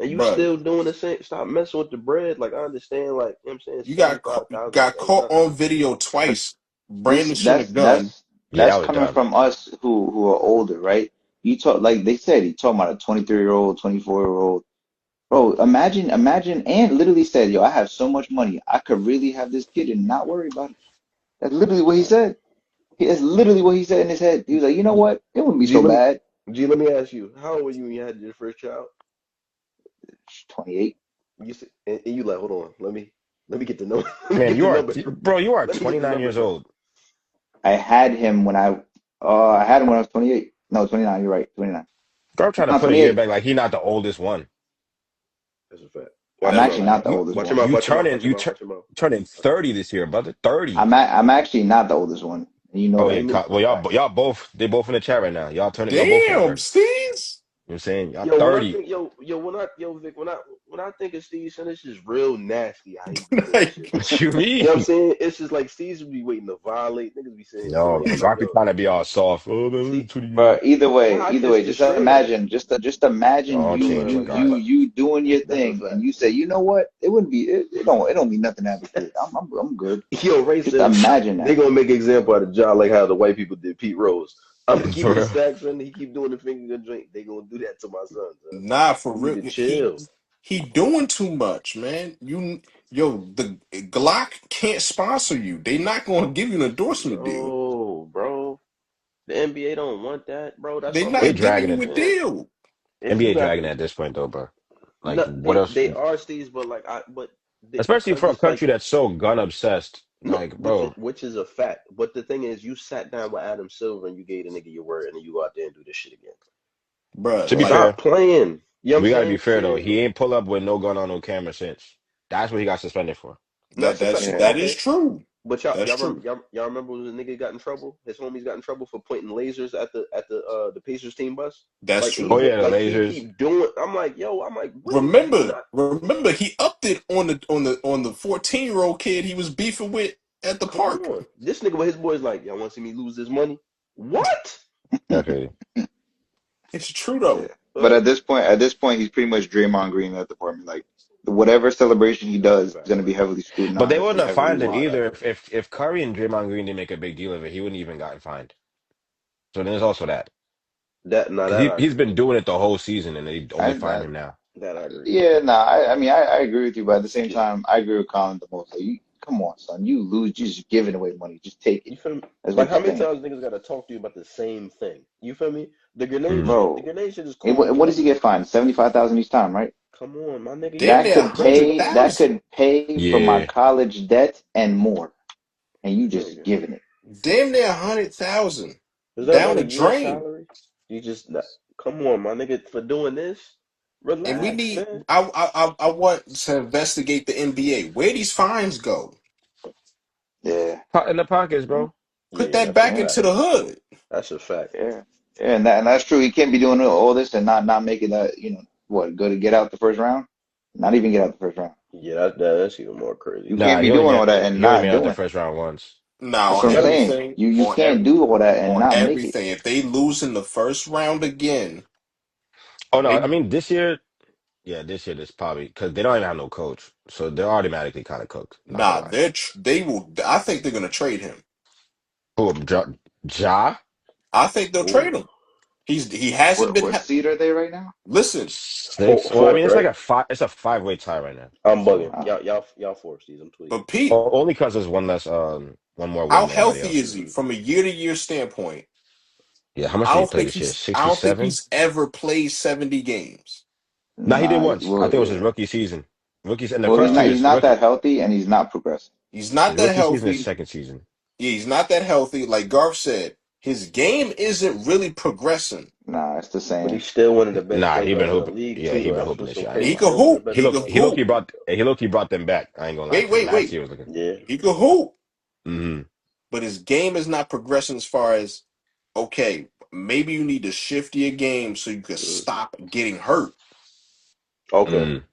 And you Bruh, still doing the same. Stop messing with the bread. Like I understand. Like you know what I'm saying, you 75,000 got ain't caught nothing. on video twice This brandishing a gun. Yeah, that that's was coming dumb. from us who are older, right? you talk like they said, he talking about a 23-year-old, 24-year-old. Bro, imagine, and literally said, "Yo, I have so much money, I could really have this kid and not worry about it." That's literally what he said. That's literally what he said in his head. He was like, "You know what? It wouldn't be G, so let me bad." Let me ask you, how old were you when you had your first child? 28. You said, and you like, hold on, let me get the number. Let me Man, get the you are, numbers. bro. You are Let me get the 29 numbers years right. old. I had him when I was 28. No, 29. You're right, 29. Girl, trying to I'm put a year 28. back like he not the oldest one. That's a fact. I'm Watch your That's actually mouth. not the you. oldest Watch your one. mouth. You Watch your mouth. turning Watch your you mouth. turn Watch your mouth. turning 30 this year, brother. 30. I'm actually not the oldest one, and you know Oh that. yeah, Ain't well Right. y'all both they both in the chat right now. Y'all both turning Damn, 30. Steez. You know what I'm saying? Y'all Yo, when I 30. think, Vic, when I think of Steve Son, it's just real nasty how he be doing shit. Like, What you You know what I'm mean? saying? It's just like Steve's be waiting to violate. Niggas be saying No, doing. I'm like, Brock be yo, trying to be all soft. Oh man, see, 20 years. But nah, either way, it's just straight up. imagine, just imagine All you change you for Like, you God. you doing your that's a thing, and fact. you say, you know what? It wouldn't be it don't mean nothing to have a kid. I'm good. Yo, Ray Just said imagine they that. gonna make an example out of John like how the white people did Pete Rose. I'm gonna keep For it a real. stack, son. He keep doing the finger drink. They gonna do that to my son, son. nah, for You need real. to chill. He doing too much, man. The Glock can't sponsor you. They not going to give you an endorsement deal. No, bro. The NBA don't want that, bro. That's They the They whole not giving dragging you thing, a it. man. deal. If you NBA got dragging it at this point though, bro. Like no, what else? they are Steves, but like Especially because for a it's like country that's so gun obsessed. no, Like, bro, which is a fact. But the thing is, you sat down with Adam Silver and you gave the nigga your word, and then you go out there and do this shit again. Bruh, to be Yeah. like, Stop fair, playing. You know what I'm we gotta be saying? fair though. He Chill. ain't pull up with no gun on no camera since. That's what he got suspended for. No, that's a fact. Yeah. that is Okay, true. but That's true. y'all remember when the nigga got in trouble? His homies got in trouble for pointing lasers at the Pacers team bus. That's Like Oh true. yeah, the he lasers. keep doing. I'm like, what is you not? Remember, he upped it on the 14-year-old kid he was beefing with at the Come park. on, this nigga with his boys like, y'all want to see me lose this money? What? That's crazy. It's true Yeah. though. But Fuck. at this point, he's pretty much Draymond Green in that department. Like whatever celebration he That's a does is fact. going to be heavily But they scrutinized and wouldn't have heavily fined him watched. either if Curry and Draymond Green didn't make a big deal of it. He wouldn't even gotten fined. So there's also that because That I he's agree been with. doing it the whole season and they only fined I him now. That I agree with. Yeah, nah, I mean, I agree with you, but at the same Yeah. time, I agree with Colin the most. Like, come on, son, you lose, you just giving away money, just take it. You feel me? That's Like what how you're many saying, times niggas gotta talk to you about the same thing? You feel me? Mm. The bro. grenade shit is And cool, but what like, does he get fined? 75,000 each time, right? come on, my nigga, you Damn got near a in hundred trouble. That thousand. could pay for my Yeah, college debt and more, and you just Nigga. giving it. Damn near 100,000 Is that down not a the year's drain. salary? You just not, come on, my nigga, for doing this? And we Relax, need. man. I want to investigate the NBA. Where these fines go? Yeah, in the pockets, bro. Put Yeah, that that's a back yeah, into fact. the hood. That's a fact. yeah, yeah, and that's true. He can't be doing all this and not making that. What? Go to get out the first round? Not even get out the first round. Yeah, that's even more crazy. You Nah, can't be doing all that and he only not made out the doing it. first round once. Now That's on what I'm Gotta be saying. everything, You on can't every, do all that and on not make it. everything. If they lose in the first round again, Oh no, I they mean this year. Yeah, this year this probably because they don't even have no coach, so they're automatically kind of cooked. Not gonna nah, lie. they will. I think they're gonna trade him. Who Ja I think they'll Ooh. trade him. He hasn't been. What seed are they right now? Listen, six? Well, I Fourth, mean it's like right? a five. It's a five-way tie right now. I'm bugging. So Uh, Y'all fourth, Steve. I'm tweaking. but Pete, oh, only because there's one more win how than everybody healthy else. is he Hmm. from a year-to-year standpoint? Yeah, how much I did he don't play think this year? he's. I don't think 67. he's ever played 70 games. No, he did nah, once. I well, think it was his yeah. rookie season. Rookies in the Well, first two he's years. not that healthy, and he's not progressing. He's not His that rookie season is healthy. second season. Yeah, he's not that healthy. Like Garth said, his game isn't really progressing. Nah, it's the But same. he's still one of the best Nah, point he been guards in the hooping. league Yeah, too, he though. been That's hooping what's this so year. I ain't He gonna crazy. could lie. Still one of the hoop. best He could He low key hoop. brought. He low key brought them back. I ain't gonna lie. Wait, Because wait, last wait. year was looking. Yeah. He could hoop, Hmm. but his game is not progressing as far as okay. Maybe you need to shift your game so you can Mm. stop getting hurt. Okay. Mm.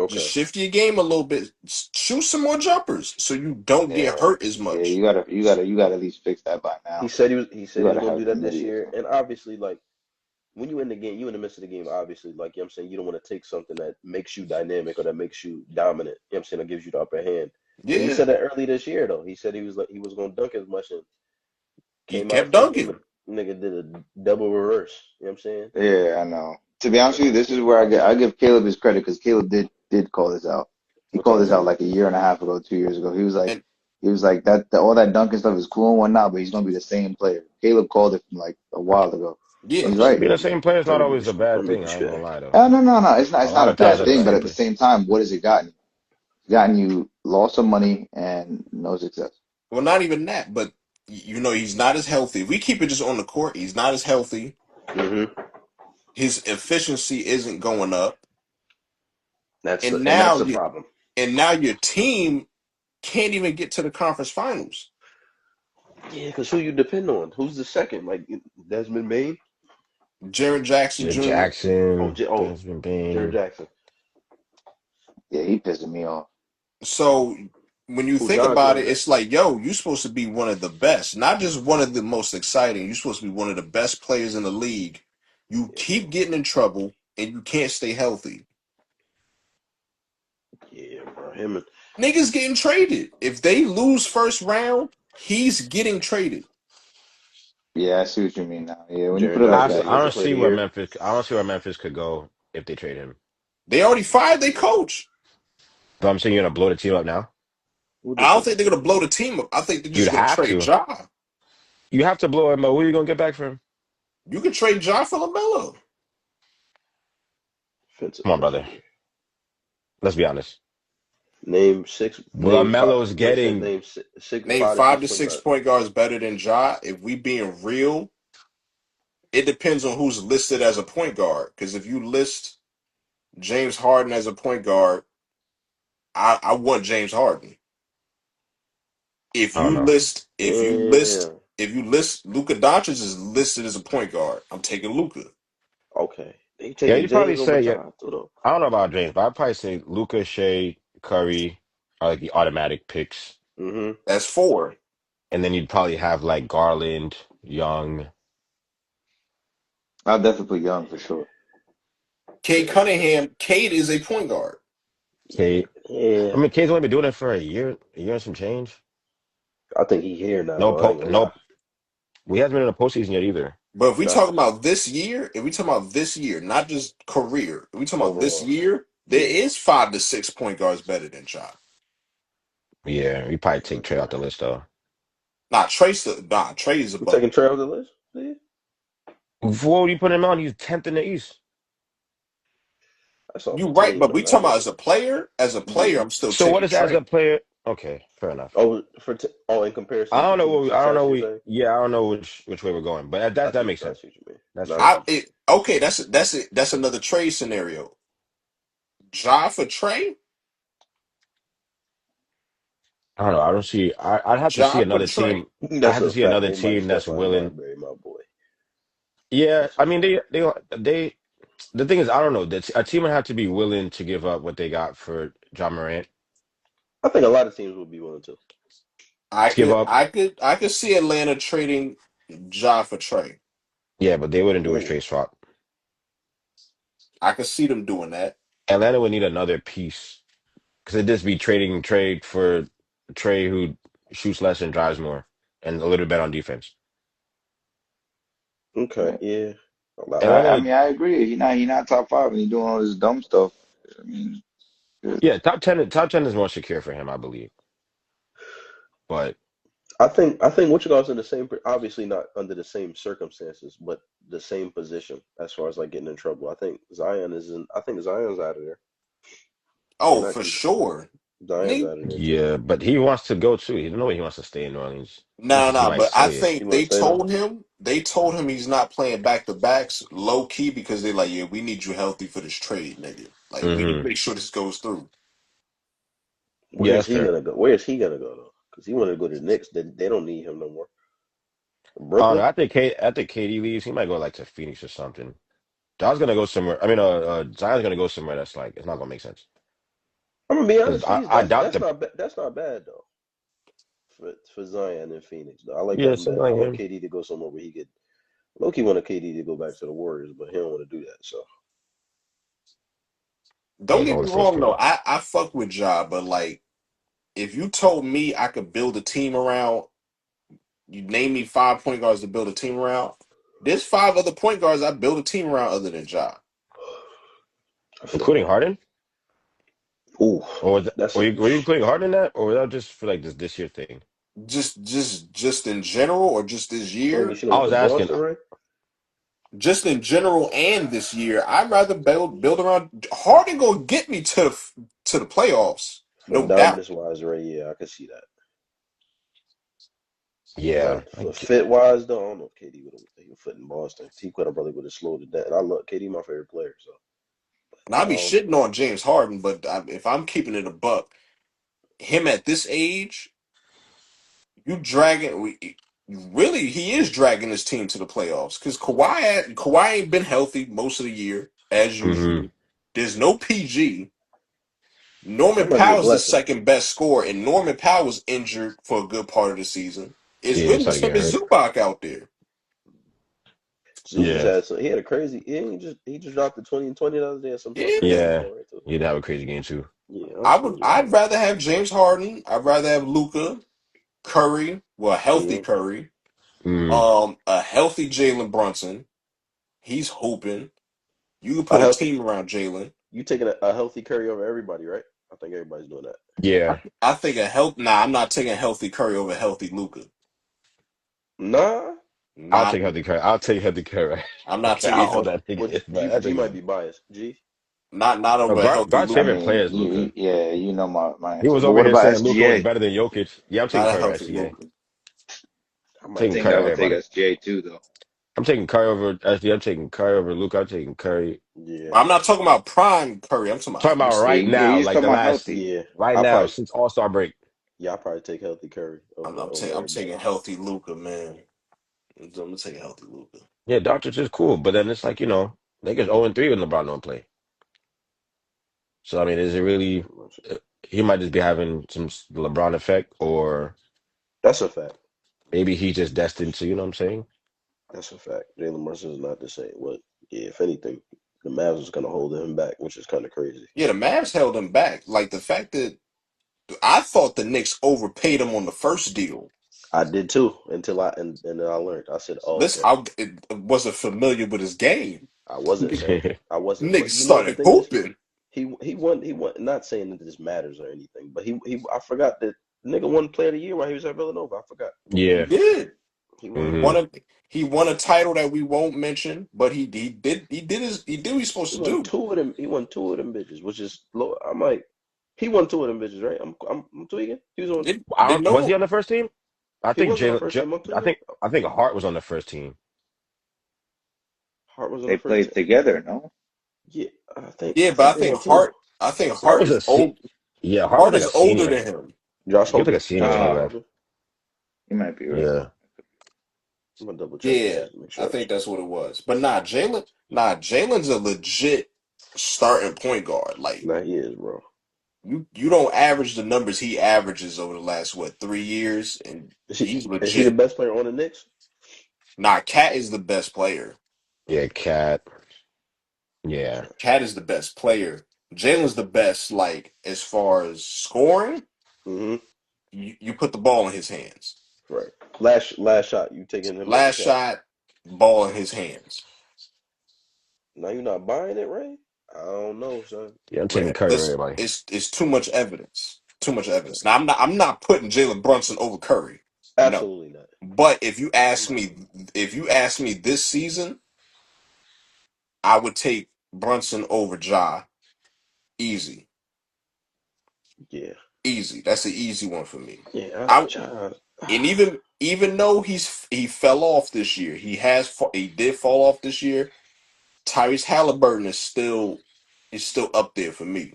Just Okay. shift your game a little bit. Shoot some more jumpers so you don't get Yeah, hurt as yeah. much. You gotta at least fix that by He now. said You he was gotta gonna have do that this committee or year. something. And obviously, like when you in the game, you in the midst of the game, obviously, like you know what I'm saying, you don't want to take something that makes you dynamic or that makes you dominant. You know what I'm saying, that gives you the upper hand. And he Yeah, said that early this year though. He said he was gonna dunk as much and he came out kept first game of dunking. Nigga did a double reverse. You know what I'm saying? Yeah, I know. To be honest with you, this is where I give Caleb his credit because Caleb did call this out. He What called time this is out it? like a year and a half ago, 2 years ago. And He was like that all that dunking stuff is cool and whatnot, but he's gonna be the same player. Caleb called it from like a while ago. yeah, And he's Let right. me Being the let me same player is let not me be always a let bad me thing. be I ain't gonna straight. lie though. No. A It's lot not a of players bad are the thing, but same at the player. same time, what has it gotten you? It's gotten you loss of money and no success. well, not even that, but he's not as healthy. If we keep it just on the court, he's not as healthy. Mm-hmm. His efficiency isn't going up, and That's now the you problem. and now your team can't even get to the conference finals. Yeah, because who you depend on? Who's the second? Like Desmond Bain? Jared Jackson Jared Jr. Jackson, Oh, Desmond Jared Bain. Jackson. Yeah, he pissing me off. So when you Who think John about it, quarterback? it's like, yo, you're supposed to be one of the best, not just one of the most exciting. You're supposed to be one of the best players in the league. You Yeah, keep getting in trouble and you can't stay healthy. yeah, bro. Him and Niggas getting traded. If they lose first round, he's getting traded. Yeah, I see what you mean now. Yeah, when you put Jared it like Jackson that, I yeah. Defensive don't Player of see the where Year. Memphis. I don't see where Memphis could go if they trade him. They already fired their coach. But I'm saying you're gonna blow the team up now. Who I don't think defensive they're player gonna of the blow year? the team up. I think they're You'd just gonna have trade to. Ja. You have to blow him up. Who are you gonna get back for him? You can trade Ja for LaMelo. Defensive Come on, player of brother. the year. Let's be honest. Name five. LaMelo's What it said? getting Name Five to five six to point six guard. point guards better than Ja. If we being real, it depends on who's listed as a point guard. Because if you list James Harden as a point guard, I want James Harden. If I don't you know. list, if you list, Damn. if you list Luka Doncic is listed as a point guard, I'm taking Luka. Okay. They Yeah, taking you probably James over say yeah. Ja too though. I don't know about James, but I'd probably say Luka, Shea, Curry are like the automatic picks, Mm-hmm. That's four. and then you'd probably have like Garland, Young, I'll definitely put Young for sure. Cade Cunningham. Cade is a point guard. Kate. I Yeah. mean, Kate's only been doing it for a year and some change. I think he here now No, though. I ain't gonna lie. no, we hasn't been in the postseason yet either. But if we talk Facts. about this year, if we talk about this year, not just career, if we talk about this Overall. year, there Yeah. is 5 to 6 point guards better than Ja. Yeah, we probably Yeah, I take Trey agree. out the list though. Trey is We above. taking Trey off the list? Yeah. What would you put him on? He's 10th in the East. You That's off the right, team but though, we not talking about him. as a player. As a player, Yeah. I'm still So what taking is as a Trey. player? Okay, fair enough. Oh, in I comparison to don't know. team I don't success, know. you're saying? Yeah, I don't know which way we're going, but that makes I sense. see what you mean. That's No, I see fair. I what you it, okay. That's it. That's another trade scenario. Ja for Trey. I don't know. I don't see. I'd have to see Ja for another team. Trey. mean. I That's have to a see fact. another They might have team that's Stephon willing. Marbury, my boy. Yeah, That's I a mean fact. they. The thing is, I don't know. A team would have to be willing to give up what they got for John Morant. I think a lot of teams would be willing to. I To give could up, I could I could see Atlanta trading Ja for Trey. yeah, but they wouldn't do a Ooh. straight swap. I could see them doing that. Atlanta would need another piece because it'd just be trading trade for Trey who shoots less and drives more and a little bit on defense. Okay, Yeah. yeah. A lot. I Atlanta, mean, I agree. He not top five and he doing all this dumb stuff. I mean, good. yeah, top ten is more secure for him, I believe. But I think what you guys in the same, obviously not under the same circumstances, but the same position as far as like getting in trouble. I think Zion is in. I think Zion's out of there. Or Oh, not for even sure. Zion's Nigga, out of there too. yeah, but he wants to go too. He don't know he wants to stay in New Orleans. no, He no, might but I say it. You think want to stay though? they told him he's not playing back to backs low key because they're like, yeah, we need you healthy for this trade, nigga. Like, we need to Hmm. make sure this goes through. Yeah, Where's that's he fair. gonna go? Where's he gonna go though? Because he wanted to go to the Knicks. They don't need him no more. I don't know. Brooklyn. I think KD leaves. He might go like to Phoenix or something. John's gonna go somewhere. I mean, Zion's gonna go somewhere that's like it's not gonna make sense. I'm gonna be Because honest with you. I That's doubt the that's not bad though for Zion and Phoenix. Though I like yeah that something better. I like want him. KD to go somewhere where he could. Loki wanted KD to go back to the Warriors, but he don't want to do that. So Yeah, Don't he get gonna me go stay wrong though. scared. I fuck with Ja, but like, if you told me I could build a team around You name me 5 point guards to build a team around. There's 5 other point guards I build a team around other than Ja. I feel including that. Harden. Ooh, Or was that, that's a. were you including Harden in that, or was that just for like this year thing? Just in general, or just this I mean, you year? should have I went was to asking. Boston, right? Just in general and this year, I'd rather build around Harden. Gonna get me to the playoffs, For no doubt. dominance wise, right? Yeah, I can see that. Yeah, But for fit wise, though, I don't know if KD would have taken foot in Boston. T Quitter probably would have slowed it down. And I love KD, my favorite player. So And I'll be um, shitting on James Harden, but if I'm keeping it a buck, him at this age, you dragging. Really, he is dragging his team to the playoffs because Kawhi ain't been healthy most of the year as usual. hmm There's no PG. that Norman might be a Powell's the blessing. second best scorer, and Norman Powell was injured for a good part of the season. It's Yeah, he really started just him getting and hurt. Zubac out there. Zoo just Yeah, had some. He had a crazy. He just dropped the 20 and 20 the other day or some shit. Yeah, Like yeah, that, right? Too. he'd have a crazy game too. Yeah, I'm just I'd rather have James Harden. I'd rather have Luca, Curry, well, a healthy mm Curry, Mm. a healthy Jalen Brunson. He's hooping. You can I put a help team around Jalen. you taking a healthy Curry over everybody, right? I think everybody's doing that. Yeah, I think a health. Nah, I'm not taking healthy Curry over healthy Luca. Nah, I'll Not. take Healthy Curry. I'll take Healthy Curry. I'm I not care taking how old health. that nigga which is, but that G might nigga. be biased. G, Not Bro, over a healthy Guard's I Luca. favorite mean, player is Luca. yeah, you know my He answer. was But over what here about saying Luca was SGA? better than Jokic. Yeah, I'm taking Not a Curry over healthy SGA. Luca. I I might Taking think take Curry I over would take everybody. SGA too, though. I'm taking Curry over SGA. I'm taking Curry over Luca. I'm taking Curry. yeah, I'm not talking about prime Curry. I'm talking Talking about about Yeah, right now, you just like talking the I'm last, healthy. yeah. right I now probably since All Star break. yeah I probably take healthy Curry over I'm everybody. taking healthy Luca, man. I'm gonna take healthy Luca. Yeah, Doctor's is cool, but then it's like niggas 0-3 when LeBron don't play. So I mean, is it really? uh, He might just be having some LeBron effect, or That's a fact. maybe he's just destined to. You know what I'm saying? That's a fact. Jalen Brunson is not the same. What? Yeah, if anything, the Mavs is gonna hold him back, which is kind of crazy. Yeah, the Mavs held him back. Like the fact that I thought the Knicks overpaid him on the first deal. I did too until and then I learned. I said, "Oh, Listen, okay." it wasn't familiar with his game. I wasn't, man. I wasn't. Niggas But you know what the started thing is? hooping. He won. Not saying that this matters or anything, but he. I forgot that nigga won Player of the Year while he was at Villanova. I forgot He Yeah. did. he He won. hmm won a he won a title that we won't mention, but he did what he's supposed He to won do. two of them. He won two of them bitches, which is low. I'm like, he won two of them bitches, right? I'm tweaking. He was on. Did Was he no on the first team? I He think was on the Jalen. first team. I'm I tweaking. think Hart was on the first team. Hart was on They the first team. played together, no? Yeah, I think yeah, I but think they won two. I think Hart Hart was is a old. yeah. Hart was Hart like is a older senior. than him. Josh He was like a Holden. senior when he Josh Uh, left. Holden. you might be right. Yeah. I'm gonna double check Yeah, that. Make I sure think that's that's right. what it was. But Jalen's a legit starting point guard. Like Nah, he is, bro. you don't average the numbers he averages over the last 3 years, and he's Is he the legit. best player on the Knicks? Cat is the best player. Yeah. Cat. Yeah. Okay. Cat is the best player. Jalen's the best, like as far as scoring. Mm-hmm. You put the ball in his hands. Right. Last shot. You taking him over Last Cat? shot, ball in his hands. Now you're not buying it, Ray? I don't know, son. Yeah. I'm taking Man, Curry over listen, everybody. it's too much evidence. Too much Okay. evidence. Now I'm not putting Jalen Brunson over Curry. No. Absolutely not. But if you ask me this season, I would take Brunson over Ja. Easy. Yeah. Easy. That's an easy one for me. Yeah. I Child. and even though he fell off this year, he did fall off this year. Tyrese Halliburton is still up there for me.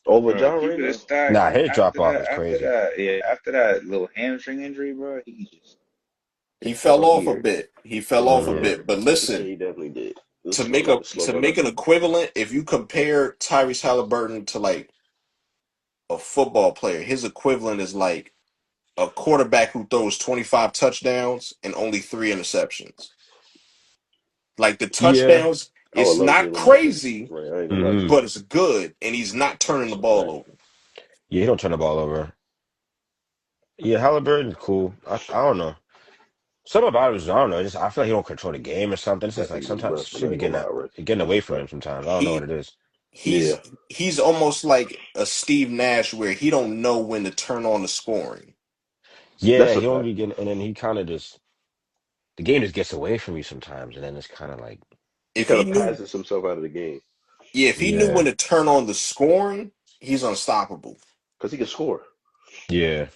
Over Bro, John keep right it a now? stack. Nah, his drop off is crazy. Yeah, after that little hamstring injury, bro, He just fell off a disappeared. bit. He fell off a hmm Yeah. bit. But listen, He definitely did. to This make about a to slow to down. make an equivalent, if you compare Tyrese Halliburton to like a football player, his equivalent is like a quarterback who throws 25 touchdowns and only 3 interceptions. Like the Yeah. touchdowns, I would it's love not Jalen Brunson. crazy, Right. I ain't gonna lie to hmm you. but it's good, and he's not turning the That's a ball fact. over. Yeah. He don't turn the ball over. Yeah. Halliburton's cool. I don't know. Some about it is, I don't know. Just I feel like he don't control the game or something. It's That just like nigga was sometimes rough. I'm shit not be even gonna lie, Rick. getting That's away a from fact. him sometimes. I don't know what He it is. Yeah. he's almost like a Steve Nash where he don't know when to turn on the scoring. Yeah, That's a he don't fact. be getting, and then he kind of just the game just gets away from you sometimes, and then it's kind of like, He If kind he of knew, passes himself out of the game yeah, if he knew when yeah, to turn on the scoring, he's unstoppable. because he can score. yeah,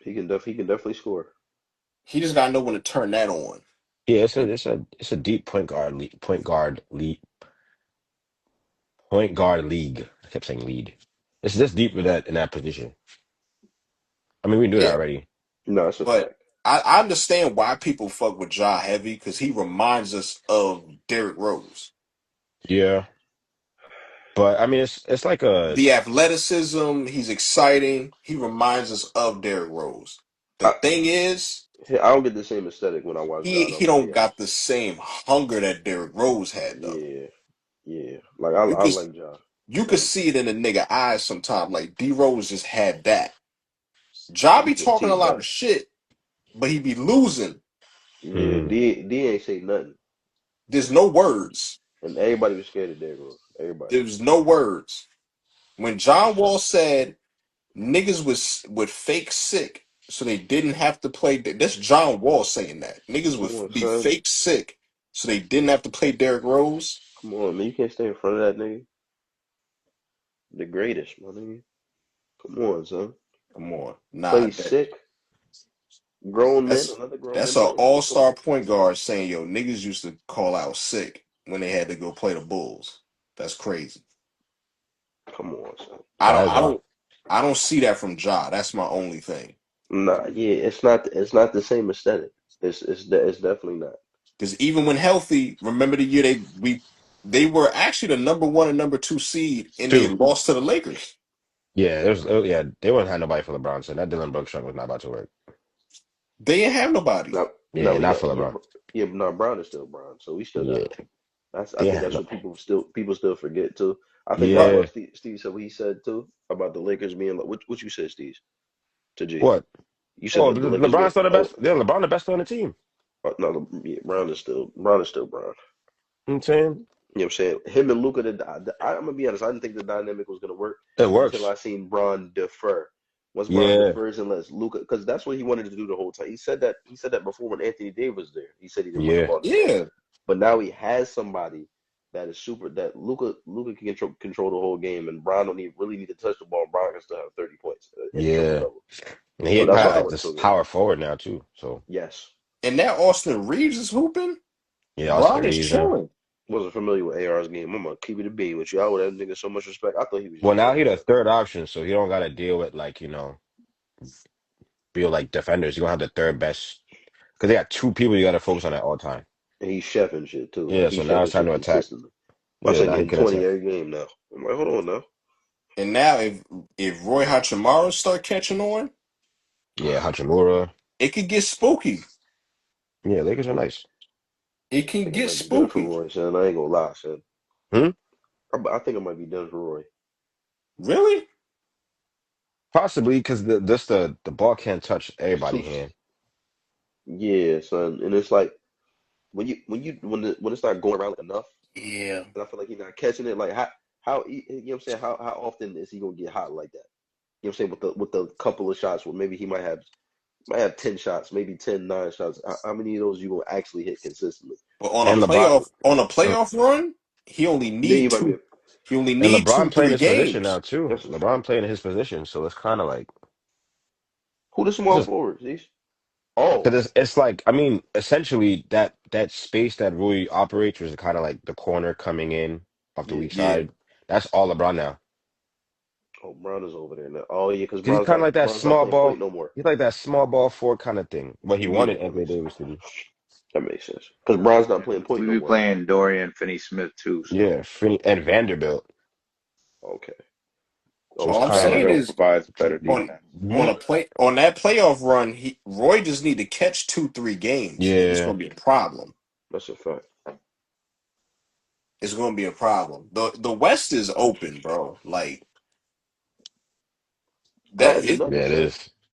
He can definitely score. He just gotta know when to turn that on. yeah. It's a And deep point guard league. I kept saying lead. It's just deep in that position. I mean, we knew that yeah, already. No, that's a but fact. I understand why people fuck with Ja Heavy because he reminds us of Derrick Rose. Yeah, but I mean, it's like a The athleticism, he's exciting. He reminds us of Derrick Rose. The I, thing is, I don't get the same aesthetic when I watch John. he I'm gonna don't be got honest. the same hunger that Derrick Rose had though. Yeah, yeah. Like You I could like John. you could Like see it in the nigga eyes sometimes. Like D Rose just had that. Ja you be can't talking a teach lot that. of shit, but he be losing. Yeah, mm, D ain't say nothing, There's no words. and everybody was scared of Derrick Rose. Everybody. There's no words. When That's a John Wall fact. said niggas was would fake sick so they didn't have to play. That's John Wall saying that niggas Come on, would be son. fake sick so they didn't have to play Derrick Rose. Come on, man. You can't stay in front of that nigga. The greatest, my nigga. Come on, son. Come on, nah. Play sick. Grown men, That's another grown that's man an playing sick. Come all-star on. point guard saying yo niggas used to call out sick when they had to go play the Bulls. That's crazy. Come on, son. I don't that is I wild. don't I don't see that from Ja. That's my only thing. Nah, yeah, it's not the same aesthetic. It's definitely not. Because even when healthy, remember the year they were actually the number one and number two seed, and they Two. lost to the Lakers. Yeah, yeah, they wouldn't have nobody for LeBron, so that Dylan Brooks truck was not about to work. They didn't have nobody. Now Yeah, we not got for LeBron. yeah, but no, Brown is still Brown, so we still got Yeah, him. That's I they think had that's no. what people still forget too. I think Right. Yeah, what Steve said what he said too about the Lakers being like what you said, Steve, to G. what? You said Oh, that the Lakers being LeBron's still the best. Yeah, LeBron the best on the team. no, yeah, Brown is still Brown. You know what I'm saying You know what I'm saying? Him and Luca, I'm gonna be honest. I didn't think the dynamic was gonna work it until works. I seen Bron defer. Once Bron Yeah, defers and lets Luca, because that's what he wanted to do the whole time. He said that before when Anthony Davis was there. He said he didn't want the yeah, ball defended, Yeah. but now he has somebody that is super. That Luca can control the whole game, and Bron don't really need to touch the ball. Bron can still have 30 points and triple yeah. double. And he So ain't that's kind why of I like work this so good. power forward now too. So Yes, And now Austin Reeves is hooping. yeah, Austin Bron is Reeves. Huh? chilling. wasn't familiar with AR's game. I'm gonna keep it a bean with you. I would have nigga so much respect. I thought he was Well, just now good he at the that. third option, so he don't got to deal with like feel like defenders. You gonna have the third best because they got two people you got to focus on at all time. And he's chefing shit too. Like Yeah, he's so now chefing it's time shit to attack. consistently. My Yeah, son now he getting could 20 attack. every game now. I'm like, hold on now. And now if Roy Hachimura start catching on, Yeah, Hachimura. it could get spooky. Yeah, Lakers are nice. It I can think it get might be done for spooky. Roy, son. I ain't gonna lie, son. Hmm? I think it might be done for Roy. Really? Possibly because the ball can't touch It's everybody too, hand. yeah, son. And it's like when it's not going around enough, Yeah. and I feel like he's not catching it. Like you know what I'm saying? How often is he gonna get hot like that? You know what I'm saying? With the couple of shots where maybe he might have 10 shots, maybe 10, 9 shots. How many of those you gonna actually hit consistently? But And LeBron on a and, playoff run, he only Then need you might be. two. He only and need LeBron two, playing three his position now games. too. That's a LeBron fact. playing in his position, so it's kind of like Who the it's small just forwards? These? Oh, because it's like I mean essentially that space that Rui operates was kind of like the corner coming in off the yeah. weak Yeah. side. That's all LeBron now. Oh, Brown is over there now. Oh yeah, because Cause he's kind of like that Brown's not small playing point ball. no more. He's like that small ball four kind of thing. What he Yeah. wanted Yeah, that Anthony makes sense. Davis to be. That makes sense. Because Brown's not And playing point we no be more. playing Dorian Finney-Smith too, so Yeah, and Vanderbilt. Okay. So Oh, it's All I'm kind of saying like, Vanderbilt is provides better on defense. mhm. on that playoff run, Roy just need to catch two, three games, and it's Yeah, gonna be a problem. that's a fact. It's gonna be a problem. The West is open, bro. Like I that don't do it, nothing, yeah, it son. is.